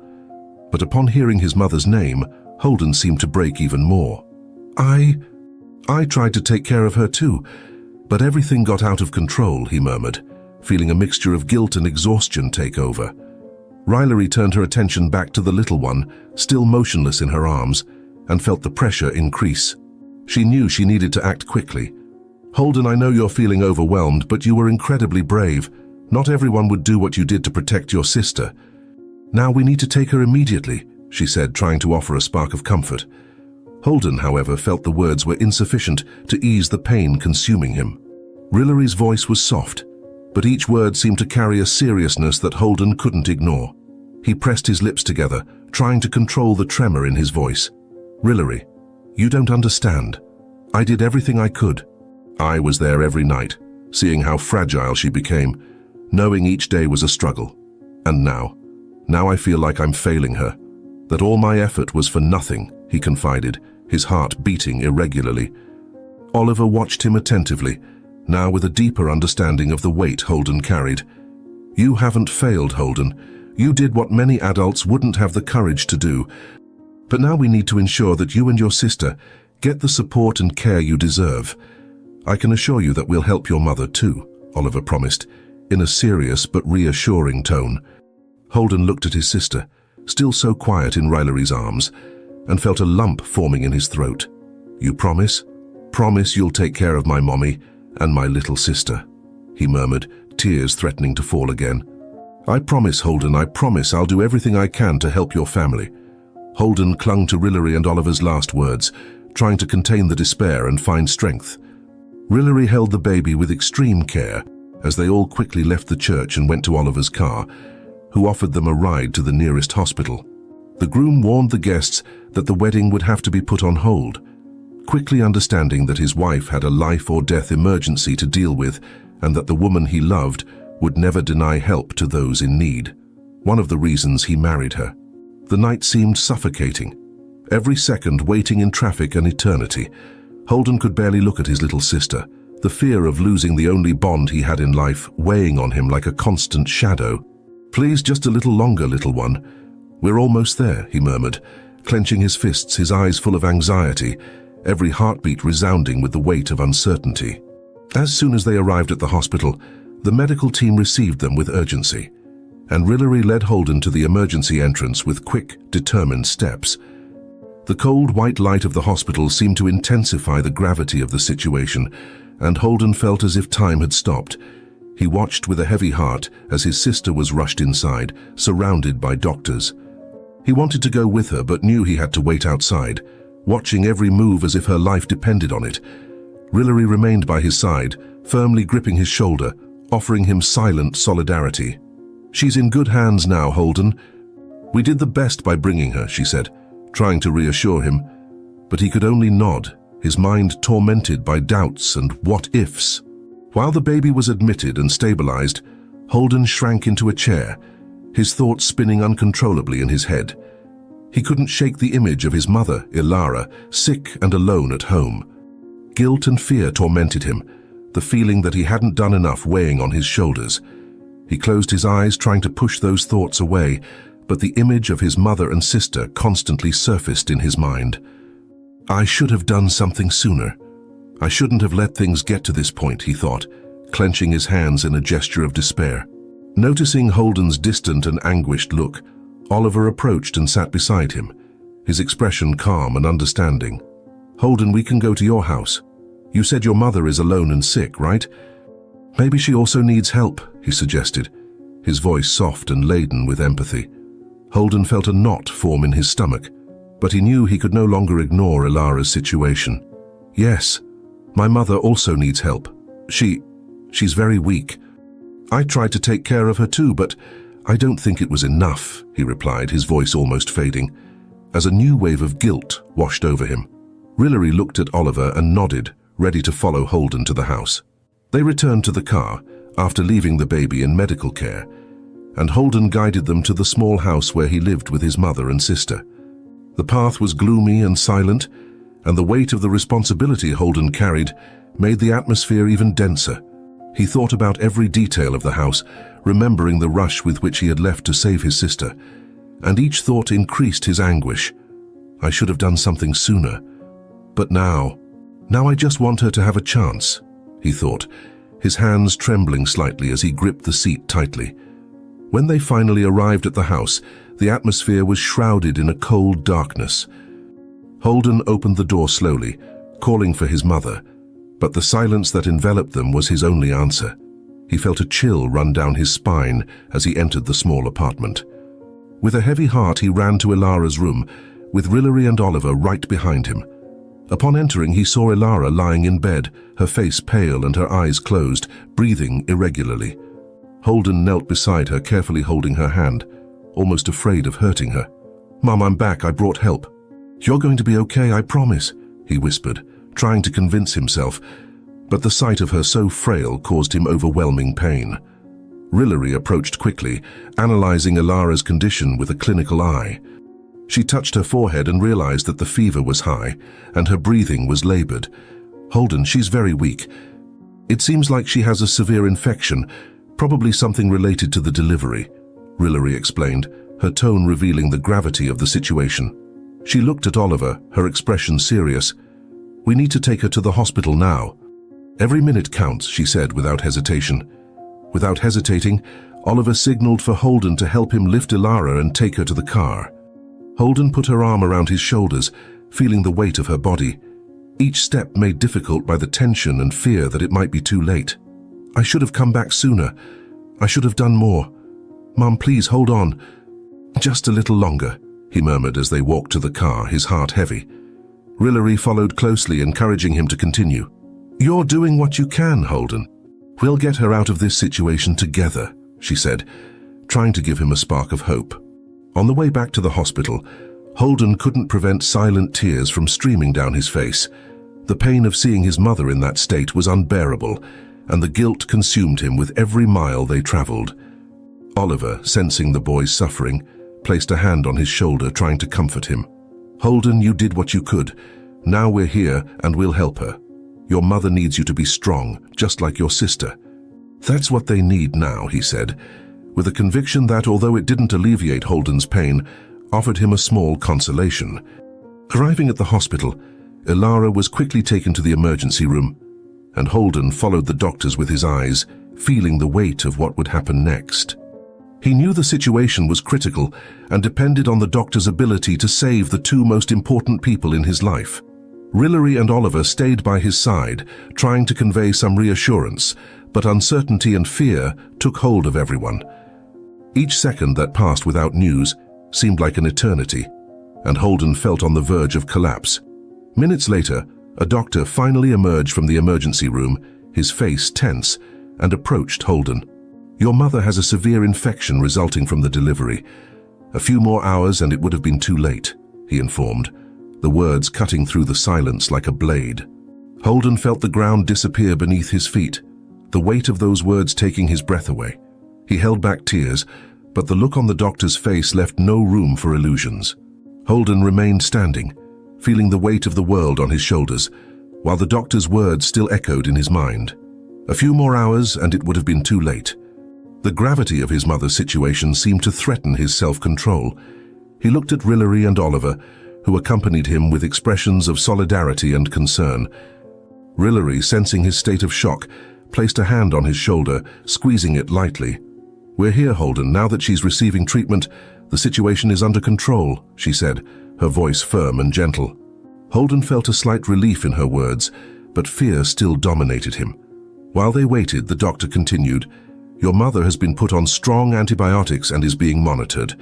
But upon hearing his mother's name, Holden seemed to break even more. I tried to take care of her too, but everything got out of control," he murmured, feeling a mixture of guilt and exhaustion take over. Rillery turned her attention back to the little one, still motionless in her arms, and felt the pressure increase. She knew she needed to act quickly. "Holden, I know you're feeling overwhelmed, but you were incredibly brave. Not everyone would do what you did to protect your sister. Now we need to take her immediately," she said, trying to offer a spark of comfort. Holden, however, felt the words were insufficient to ease the pain consuming him. Rillery's voice was soft, but each word seemed to carry a seriousness that Holden couldn't ignore. He pressed his lips together, trying to control the tremor in his voice. "Rillery, you don't understand. I did everything I could. I was there every night, seeing how fragile she became, knowing each day was a struggle. And now I feel like I'm failing her, that all my effort was for nothing," he confided, his heart beating irregularly. Oliver watched him attentively, now with a deeper understanding of the weight Holden carried. "You haven't failed, Holden. You did what many adults wouldn't have the courage to do. But now we need to ensure that you and your sister get the support and care you deserve. I can assure you that we'll help your mother too," Oliver promised, in a serious but reassuring tone. Holden looked at his sister, still so quiet in Rillery's arms, and felt a lump forming in his throat. "You promise? Promise you'll take care of my mommy and my little sister," he murmured, tears threatening to fall again. "I promise, Holden, I promise I'll do everything I can to help your family." Holden clung to Rillery and Oliver's last words, trying to contain the despair and find strength. Rillery held the baby with extreme care as they all quickly left the church and went to Oliver's car, who offered them a ride to the nearest hospital. The groom warned the guests that the wedding would have to be put on hold, quickly understanding that his wife had a life-or-death emergency to deal with and that the woman he loved would never deny help to those in need. One of the reasons he married her. The night seemed suffocating. Every second waiting in traffic an eternity. Holden could barely look at his little sister, the fear of losing the only bond he had in life weighing on him like a constant shadow. "Please, just a little longer, little one. "We're almost there," he murmured, clenching his fists, his eyes full of anxiety, every heartbeat resounding with the weight of uncertainty. As soon as they arrived at the hospital, the medical team received them with urgency, and Rillery led Holden to the emergency entrance with quick, determined steps. The cold white light of the hospital seemed to intensify the gravity of the situation, and Holden felt as if time had stopped. He watched with a heavy heart as his sister was rushed inside, surrounded by doctors. He wanted to go with her but knew he had to wait outside, watching every move as if her life depended on it. Rillery remained by his side, firmly gripping his shoulder, offering him silent solidarity. "She's in good hands now, Holden. We did the best by bringing her," she said, trying to reassure him. But he could only nod, his mind tormented by doubts and what-ifs. While the baby was admitted and stabilized, Holden shrank into a chair, his thoughts spinning uncontrollably in his head. He couldn't shake the image of his mother, Ilara, sick and alone at home. Guilt and fear tormented him, the feeling that he hadn't done enough weighing on his shoulders. He closed his eyes, trying to push those thoughts away, but the image of his mother and sister constantly surfaced in his mind. "I should have done something sooner. I shouldn't have let things get to this point," he thought, clenching his hands in a gesture of despair. Noticing Holden's distant and anguished look, Oliver approached and sat beside him, his expression calm and understanding. "Holden, we can go to your house. You said your mother is alone and sick, right? Maybe she also needs help," he suggested, his voice soft and laden with empathy. Holden felt a knot form in his stomach, but he knew he could no longer ignore Ilara's situation. "Yes, my mother also needs help. She's very weak. I tried to take care of her too, but I don't think it was enough," he replied, his voice almost fading, as a new wave of guilt washed over him. Rillery looked at Oliver and nodded, ready to follow Holden to the house. They returned to the car, after leaving the baby in medical care, and Holden guided them to the small house where he lived with his mother and sister. The path was gloomy and silent, and the weight of the responsibility Holden carried made the atmosphere even denser. He thought about every detail of the house, remembering the rush with which he had left to save his sister, and each thought increased his anguish. "I should have done something sooner. But now I just want her to have a chance," he thought, his hands trembling slightly as he gripped the seat tightly. When they finally arrived at the house, the atmosphere was shrouded in a cold darkness. Holden opened the door slowly, calling for his mother, but the silence that enveloped them was his only answer. He felt a chill run down his spine as he entered the small apartment. With a heavy heart, he ran to Ilara's room, with Rillery and Oliver right behind him. Upon entering, he saw Ilara lying in bed, her face pale and her eyes closed, breathing irregularly. Holden knelt beside her, carefully holding her hand, almost afraid of hurting her. "Mum, I'm back. I brought help." "You're going to be okay, I promise," he whispered, trying to convince himself, but the sight of her so frail caused him overwhelming pain. Rillery approached quickly, analyzing Ilara's condition with a clinical eye. She touched her forehead and realized that the fever was high, and her breathing was labored. "Holden, she's very weak. It seems like she has a severe infection, probably something related to the delivery," Rillery explained, her tone revealing the gravity of the situation. She looked at Oliver, her expression serious. "We need to take her to the hospital now." "Every minute counts," she said without hesitation. Without hesitating, Oliver signaled for Holden to help him lift Ilara and take her to the car. Holden put her arm around his shoulders, feeling the weight of her body, each step made difficult by the tension and fear that it might be too late. "I should have come back sooner. I should have done more. Mum, please hold on. Just a little longer," he murmured as they walked to the car, his heart heavy. Rillery followed closely, encouraging him to continue. "You're doing what you can, Holden. We'll get her out of this situation together," she said, trying to give him a spark of hope. On the way back to the hospital, Holden couldn't prevent silent tears from streaming down his face. The pain of seeing his mother in that state was unbearable, and the guilt consumed him with every mile they traveled. Oliver, sensing the boy's suffering, placed a hand on his shoulder, trying to comfort him. "Holden, you did what you could. Now we're here, and we'll help her. Your mother needs you to be strong, just like your sister." "That's what they need now," he said, with a conviction that, although it didn't alleviate Holden's pain, offered him a small consolation. Arriving at the hospital, Ilara was quickly taken to the emergency room, and Holden followed the doctors with his eyes, feeling the weight of what would happen next. He knew the situation was critical and depended on the doctor's ability to save the two most important people in his life. Rillery and Oliver stayed by his side, trying to convey some reassurance, but uncertainty and fear took hold of everyone. Each second that passed without news seemed like an eternity, and Holden felt on the verge of collapse. Minutes later, a doctor finally emerged from the emergency room, his face tense, and approached Holden. "Your mother has a severe infection resulting from the delivery. A few more hours and it would have been too late," he informed, the words cutting through the silence like a blade. Holden felt the ground disappear beneath his feet, the weight of those words taking his breath away. He held back tears, but the look on the doctor's face left no room for illusions. Holden remained standing, feeling the weight of the world on his shoulders, while the doctor's words still echoed in his mind. A few more hours and it would have been too late. The gravity of his mother's situation seemed to threaten his self-control. He looked at Rillery and Oliver, who accompanied him with expressions of solidarity and concern. Rillery, sensing his state of shock, placed a hand on his shoulder, squeezing it lightly. "We're here, Holden. Now that she's receiving treatment, the situation is under control," she said, her voice firm and gentle. Holden felt a slight relief in her words, but fear still dominated him. While they waited, the doctor continued, "Your mother has been put on strong antibiotics and is being monitored.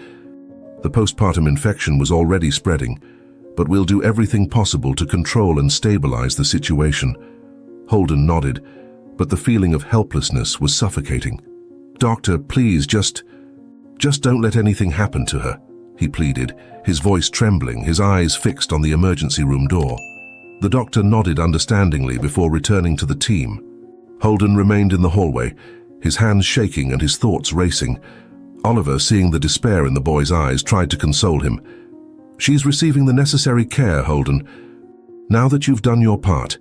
The postpartum infection was already spreading, but we'll do everything possible to control and stabilize the situation." Holden nodded, but the feeling of helplessness was suffocating. "Doctor, please, just don't let anything happen to her," he pleaded, his voice trembling, his eyes fixed on the emergency room door. The doctor nodded understandingly before returning to the team. Holden remained in the hallway, his hands shaking and his thoughts racing. Oliver, seeing the despair in the boy's eyes, tried to console him. "She's receiving the necessary care, Holden. Now that you've done your part,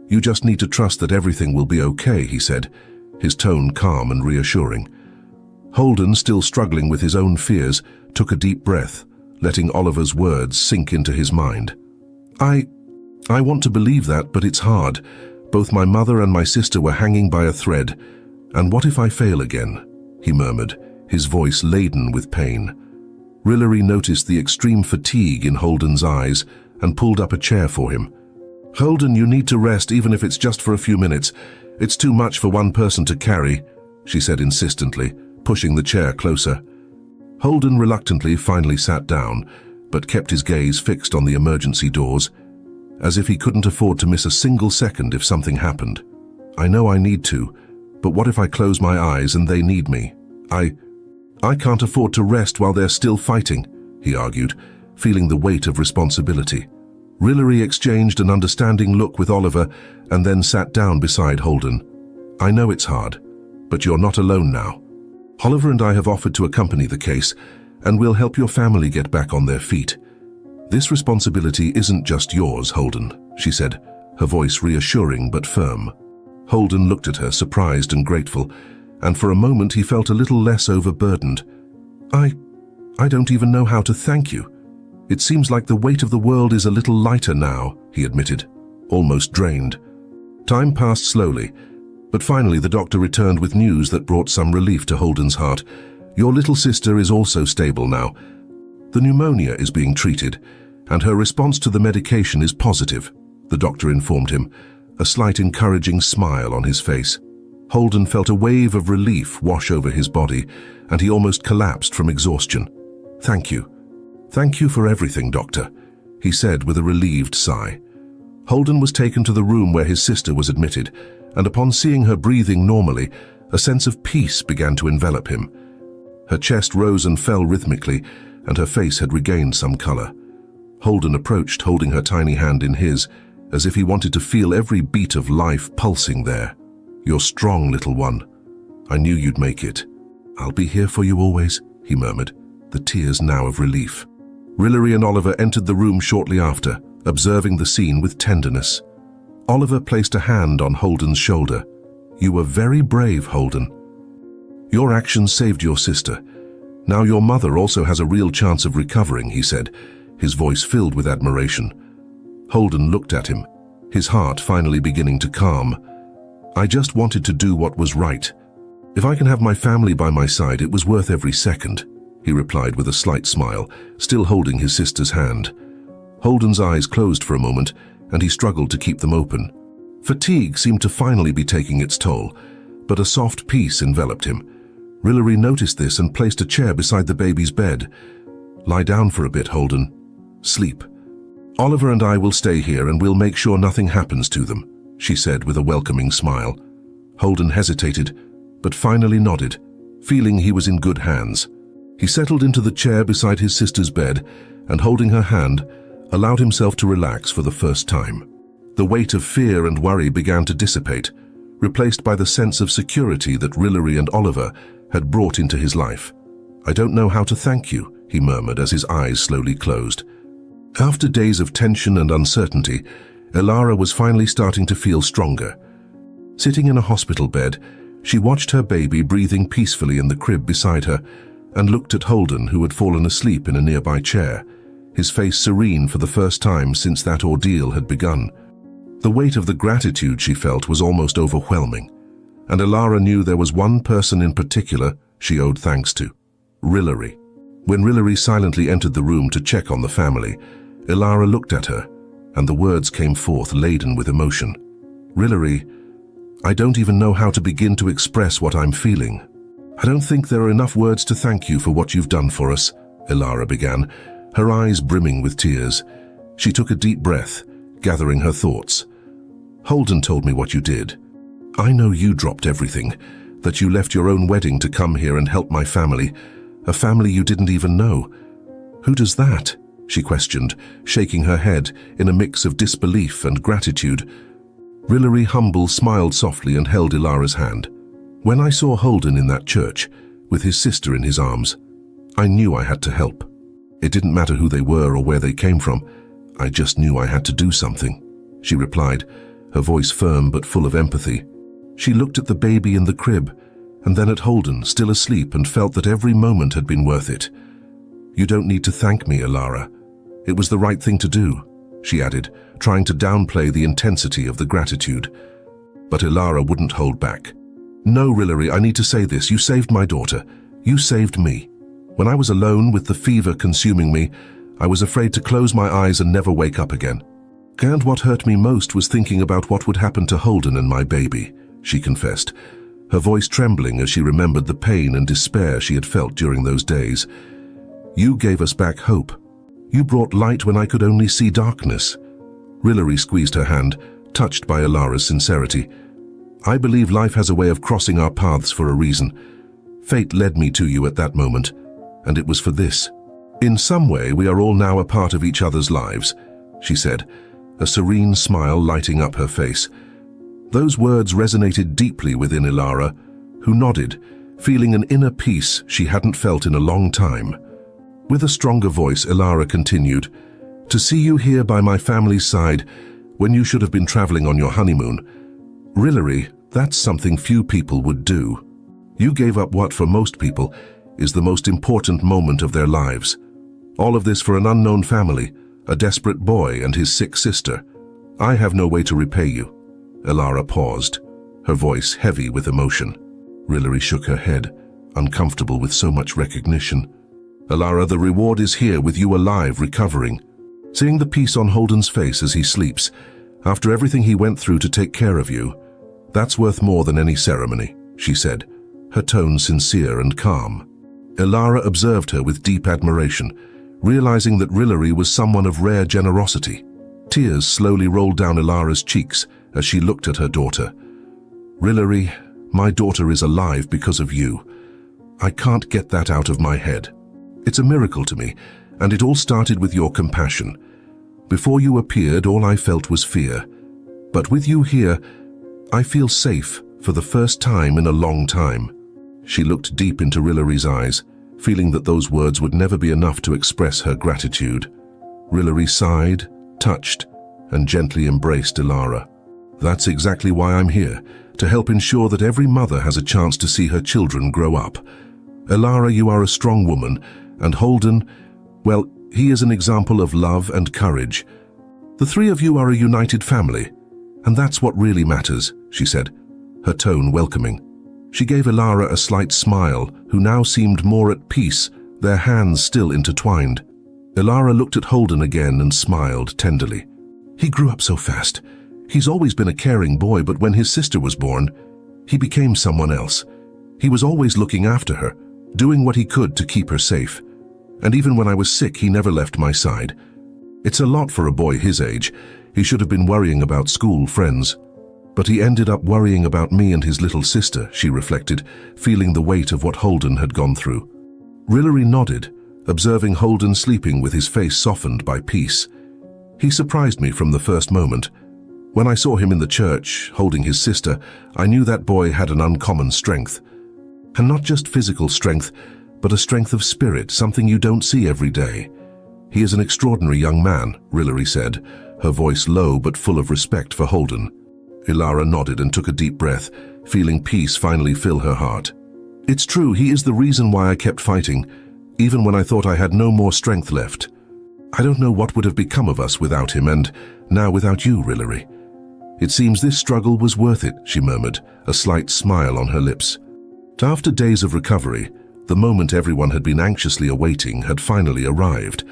you just need to trust that everything will be okay," he said, his tone calm and reassuring. Holden, still struggling with his own fears, took a deep breath, letting Oliver's words sink into his mind. I want to believe that, but it's hard. Both my mother and my sister were hanging by a thread. And what if I fail again?" he murmured, his voice laden with pain. Rillery noticed the extreme fatigue in Holden's eyes and pulled up a chair for him. "Holden, you need to rest, even if it's just for a few minutes. It's too much for one person to carry," she said insistently, pushing the chair closer. Holden reluctantly finally sat down, but kept his gaze fixed on the emergency doors, as if he couldn't afford to miss a single second if something happened. "I know I need to, but what if I close my eyes and they need me? I can't afford to rest while they're still fighting," he argued, feeling the weight of responsibility. Rillery exchanged an understanding look with Oliver and then sat down beside Holden. "I know it's hard, but you're not alone now. Oliver and I have offered to accompany the case, and we'll help your family get back on their feet. This responsibility isn't just yours, Holden," she said, her voice reassuring but firm. Holden looked at her, surprised and grateful, and for a moment he felt a little less overburdened. I don't even know how to thank you. It seems like the weight of the world is a little lighter now," he admitted, almost drained. Time passed slowly, but finally the doctor returned with news that brought some relief to Holden's heart. "Your little sister is also stable now. The pneumonia is being treated, and her response to the medication is positive," the doctor informed him, a slight encouraging smile on his face. Holden felt a wave of relief wash over his body, and he almost collapsed from exhaustion. "Thank you. Thank you for everything, Doctor," he said with a relieved sigh. Holden was taken to the room where his sister was admitted, and upon seeing her breathing normally, a sense of peace began to envelop him. Her chest rose and fell rhythmically, and her face had regained some color. Holden approached, holding her tiny hand in his, as if he wanted to feel every beat of life pulsing there. "You're strong, little one. I knew you'd make it. I'll be here for you always," he murmured, the tears now of relief. Rillery and Oliver entered the room shortly after, observing the scene with tenderness. Oliver placed a hand on Holden's shoulder. "You were very brave, Holden. Your actions saved your sister. Now your mother also has a real chance of recovering, he said, his voice filled with admiration. Holden looked at him, his heart finally beginning to calm. I just wanted to do what was right. If I can have my family by my side, it was worth every second, he replied with a slight smile, still holding his sister's hand. Holden's eyes closed for a moment, and he struggled to keep them open. Fatigue seemed to finally be taking its toll, but a soft peace enveloped him. Rillery noticed this and placed a chair beside the baby's bed. Lie down for a bit, Holden. Sleep. Oliver and I will stay here and we'll make sure nothing happens to them, she said with a welcoming smile. Holden hesitated, but finally nodded, feeling he was in good hands. He settled into the chair beside his sister's bed and, holding her hand, allowed himself to relax for the first time. The weight of fear and worry began to dissipate, replaced by the sense of security that Rillery and Oliver had brought into his life. I don't know how to thank you, he murmured as his eyes slowly closed. After days of tension and uncertainty, Elara was finally starting to feel stronger. Sitting in a hospital bed, she watched her baby breathing peacefully in the crib beside her and looked at Holden, who had fallen asleep in a nearby chair, his face serene for the first time since that ordeal had begun. The weight of the gratitude she felt was almost overwhelming, and Elara knew there was one person in particular she owed thanks to: Rillery. When Rillery silently entered the room to check on the family, Elara looked at her, and the words came forth laden with emotion. Rillery, I don't even know how to begin to express what I'm feeling. I don't think there are enough words to thank you for what you've done for us, Elara began, her eyes brimming with tears. She took a deep breath, gathering her thoughts. Holden told me what you did. I know you dropped everything, that you left your own wedding to come here and help my family, a family you didn't even know. Who does that? She questioned, shaking her head in a mix of disbelief and gratitude. Rillery Humble smiled softly and held Elara's hand. When I saw Holden in that church, with his sister in his arms, I knew I had to help. It didn't matter who they were or where they came from. I just knew I had to do something, she replied, her voice firm but full of empathy. She looked at the baby in the crib, and then at Holden, still asleep, and felt that every moment had been worth it. You don't need to thank me, Elara. It was the right thing to do, she added, trying to downplay the intensity of the gratitude. But Elara wouldn't hold back. No, Rillery, I need to say this. You saved my daughter. You saved me. When I was alone with the fever consuming me, I was afraid to close my eyes and never wake up again. And what hurt me most was thinking about what would happen to Holden and my baby, she confessed, her voice trembling as she remembered the pain and despair she had felt during those days. You gave us back hope. You brought light when I could only see darkness. Rillery squeezed her hand, touched by Elara's sincerity. I believe life has a way of crossing our paths for a reason. Fate led me to you at that moment, and it was for this. In some way, we are all now a part of each other's lives, she said, a serene smile lighting up her face. Those words resonated deeply within Elara, who nodded, feeling an inner peace she hadn't felt in a long time. With a stronger voice, Elara continued, To see you here by my family's side, when you should have been traveling on your honeymoon. Rillery, that's something few people would do. You gave up what, for most people, is the most important moment of their lives. All of this for an unknown family, a desperate boy and his sick sister. I have no way to repay you. Elara paused, her voice heavy with emotion. Rillery shook her head, uncomfortable with so much recognition. Elara, the reward is here with you alive, recovering. Seeing the peace on Holden's face as he sleeps, after everything he went through to take care of you, that's worth more than any ceremony, she said, her tone sincere and calm. Elara observed her with deep admiration, realizing that Rillery was someone of rare generosity. Tears slowly rolled down Elara's cheeks as she looked at her daughter. Rillery, my daughter is alive because of you. I can't get that out of my head. It's a miracle to me, and it all started with your compassion. Before you appeared, all I felt was fear. But with you here, I feel safe for the first time in a long time. She looked deep into Rillery's eyes, feeling that those words would never be enough to express her gratitude. Rillery sighed, touched, and gently embraced Elara. That's exactly why I'm here, to help ensure that every mother has a chance to see her children grow up. Elara, you are a strong woman, and Holden, well, he is an example of love and courage. The three of you are a united family, and that's what really matters, she said, her tone welcoming. She gave Elara a slight smile, who now seemed more at peace, their hands still intertwined. Elara looked at Holden again and smiled tenderly. He grew up so fast. He's always been a caring boy, but when his sister was born, he became someone else. He was always looking after her, doing what he could to keep her safe. And even when I was sick, he never left my side. It's a lot for a boy his age. He should have been worrying about school, friends. But he ended up worrying about me and his little sister, she reflected, feeling the weight of what Holden had gone through. Rillery nodded, observing Holden sleeping with his face softened by peace. He surprised me from the first moment. When I saw him in the church, holding his sister, I knew that boy had an uncommon strength. And not just physical strength, but a strength of spirit, something you don't see every day. He is an extraordinary young man, Rillery said, her voice low but full of respect for Holden. Elara nodded and took a deep breath, feeling peace finally fill her heart. It's true, he is the reason why I kept fighting, even when I thought I had no more strength left. I don't know what would have become of us without him, and now without you, Rillery. It seems this struggle was worth it, she murmured, a slight smile on her lips. After days of recovery, the moment everyone had been anxiously awaiting had finally arrived.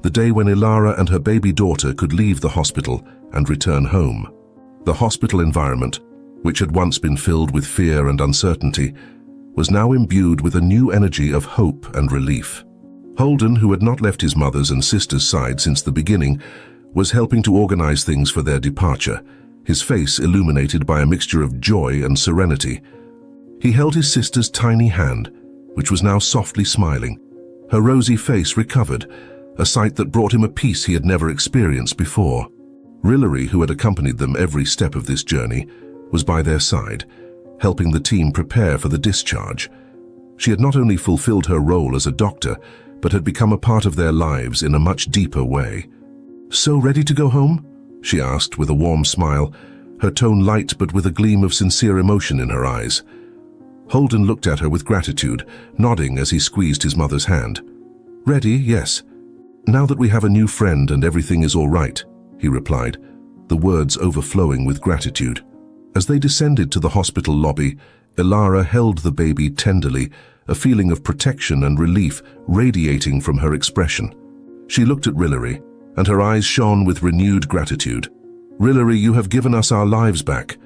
The day when Elara and her baby daughter could leave the hospital and return home. The hospital environment, which had once been filled with fear and uncertainty, was now imbued with a new energy of hope and relief. Holden, who had not left his mother's and sister's side since the beginning, was helping to organize things for their departure, his face illuminated by a mixture of joy and serenity. He held his sister's tiny hand, which was now softly smiling. Her rosy face recovered, a sight that brought him a peace he had never experienced before. Rillery, who had accompanied them every step of this journey, was by their side, helping the team prepare for the discharge. She had not only fulfilled her role as a doctor, but had become a part of their lives in a much deeper way. "So ready to go home?" she asked with a warm smile, her tone light but with a gleam of sincere emotion in her eyes. Holden looked at her with gratitude, nodding as he squeezed his mother's hand. "Ready, yes. Now that we have a new friend and everything is all right," he replied, the words overflowing with gratitude. As they descended to the hospital lobby, Elara held the baby tenderly, a feeling of protection and relief radiating from her expression. She looked at Rillery, and her eyes shone with renewed gratitude. "Rillery, you have given us our lives back.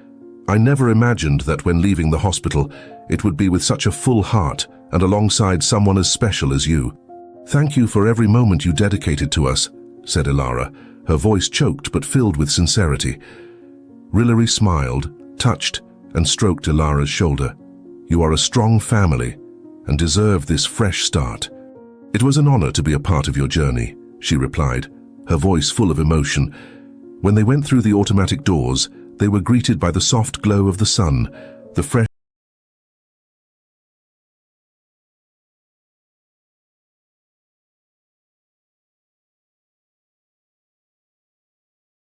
I never imagined that when leaving the hospital, it would be with such a full heart and alongside someone as special as you. Thank you for every moment you dedicated to us," said Elara, her voice choked but filled with sincerity. Rillery smiled, touched, and stroked Elara's shoulder. "You are a strong family and deserve this fresh start." "It was an honor to be a part of your journey," she replied, her voice full of emotion. When they went through the automatic doors, they were greeted by the soft glow of the sun, the fresh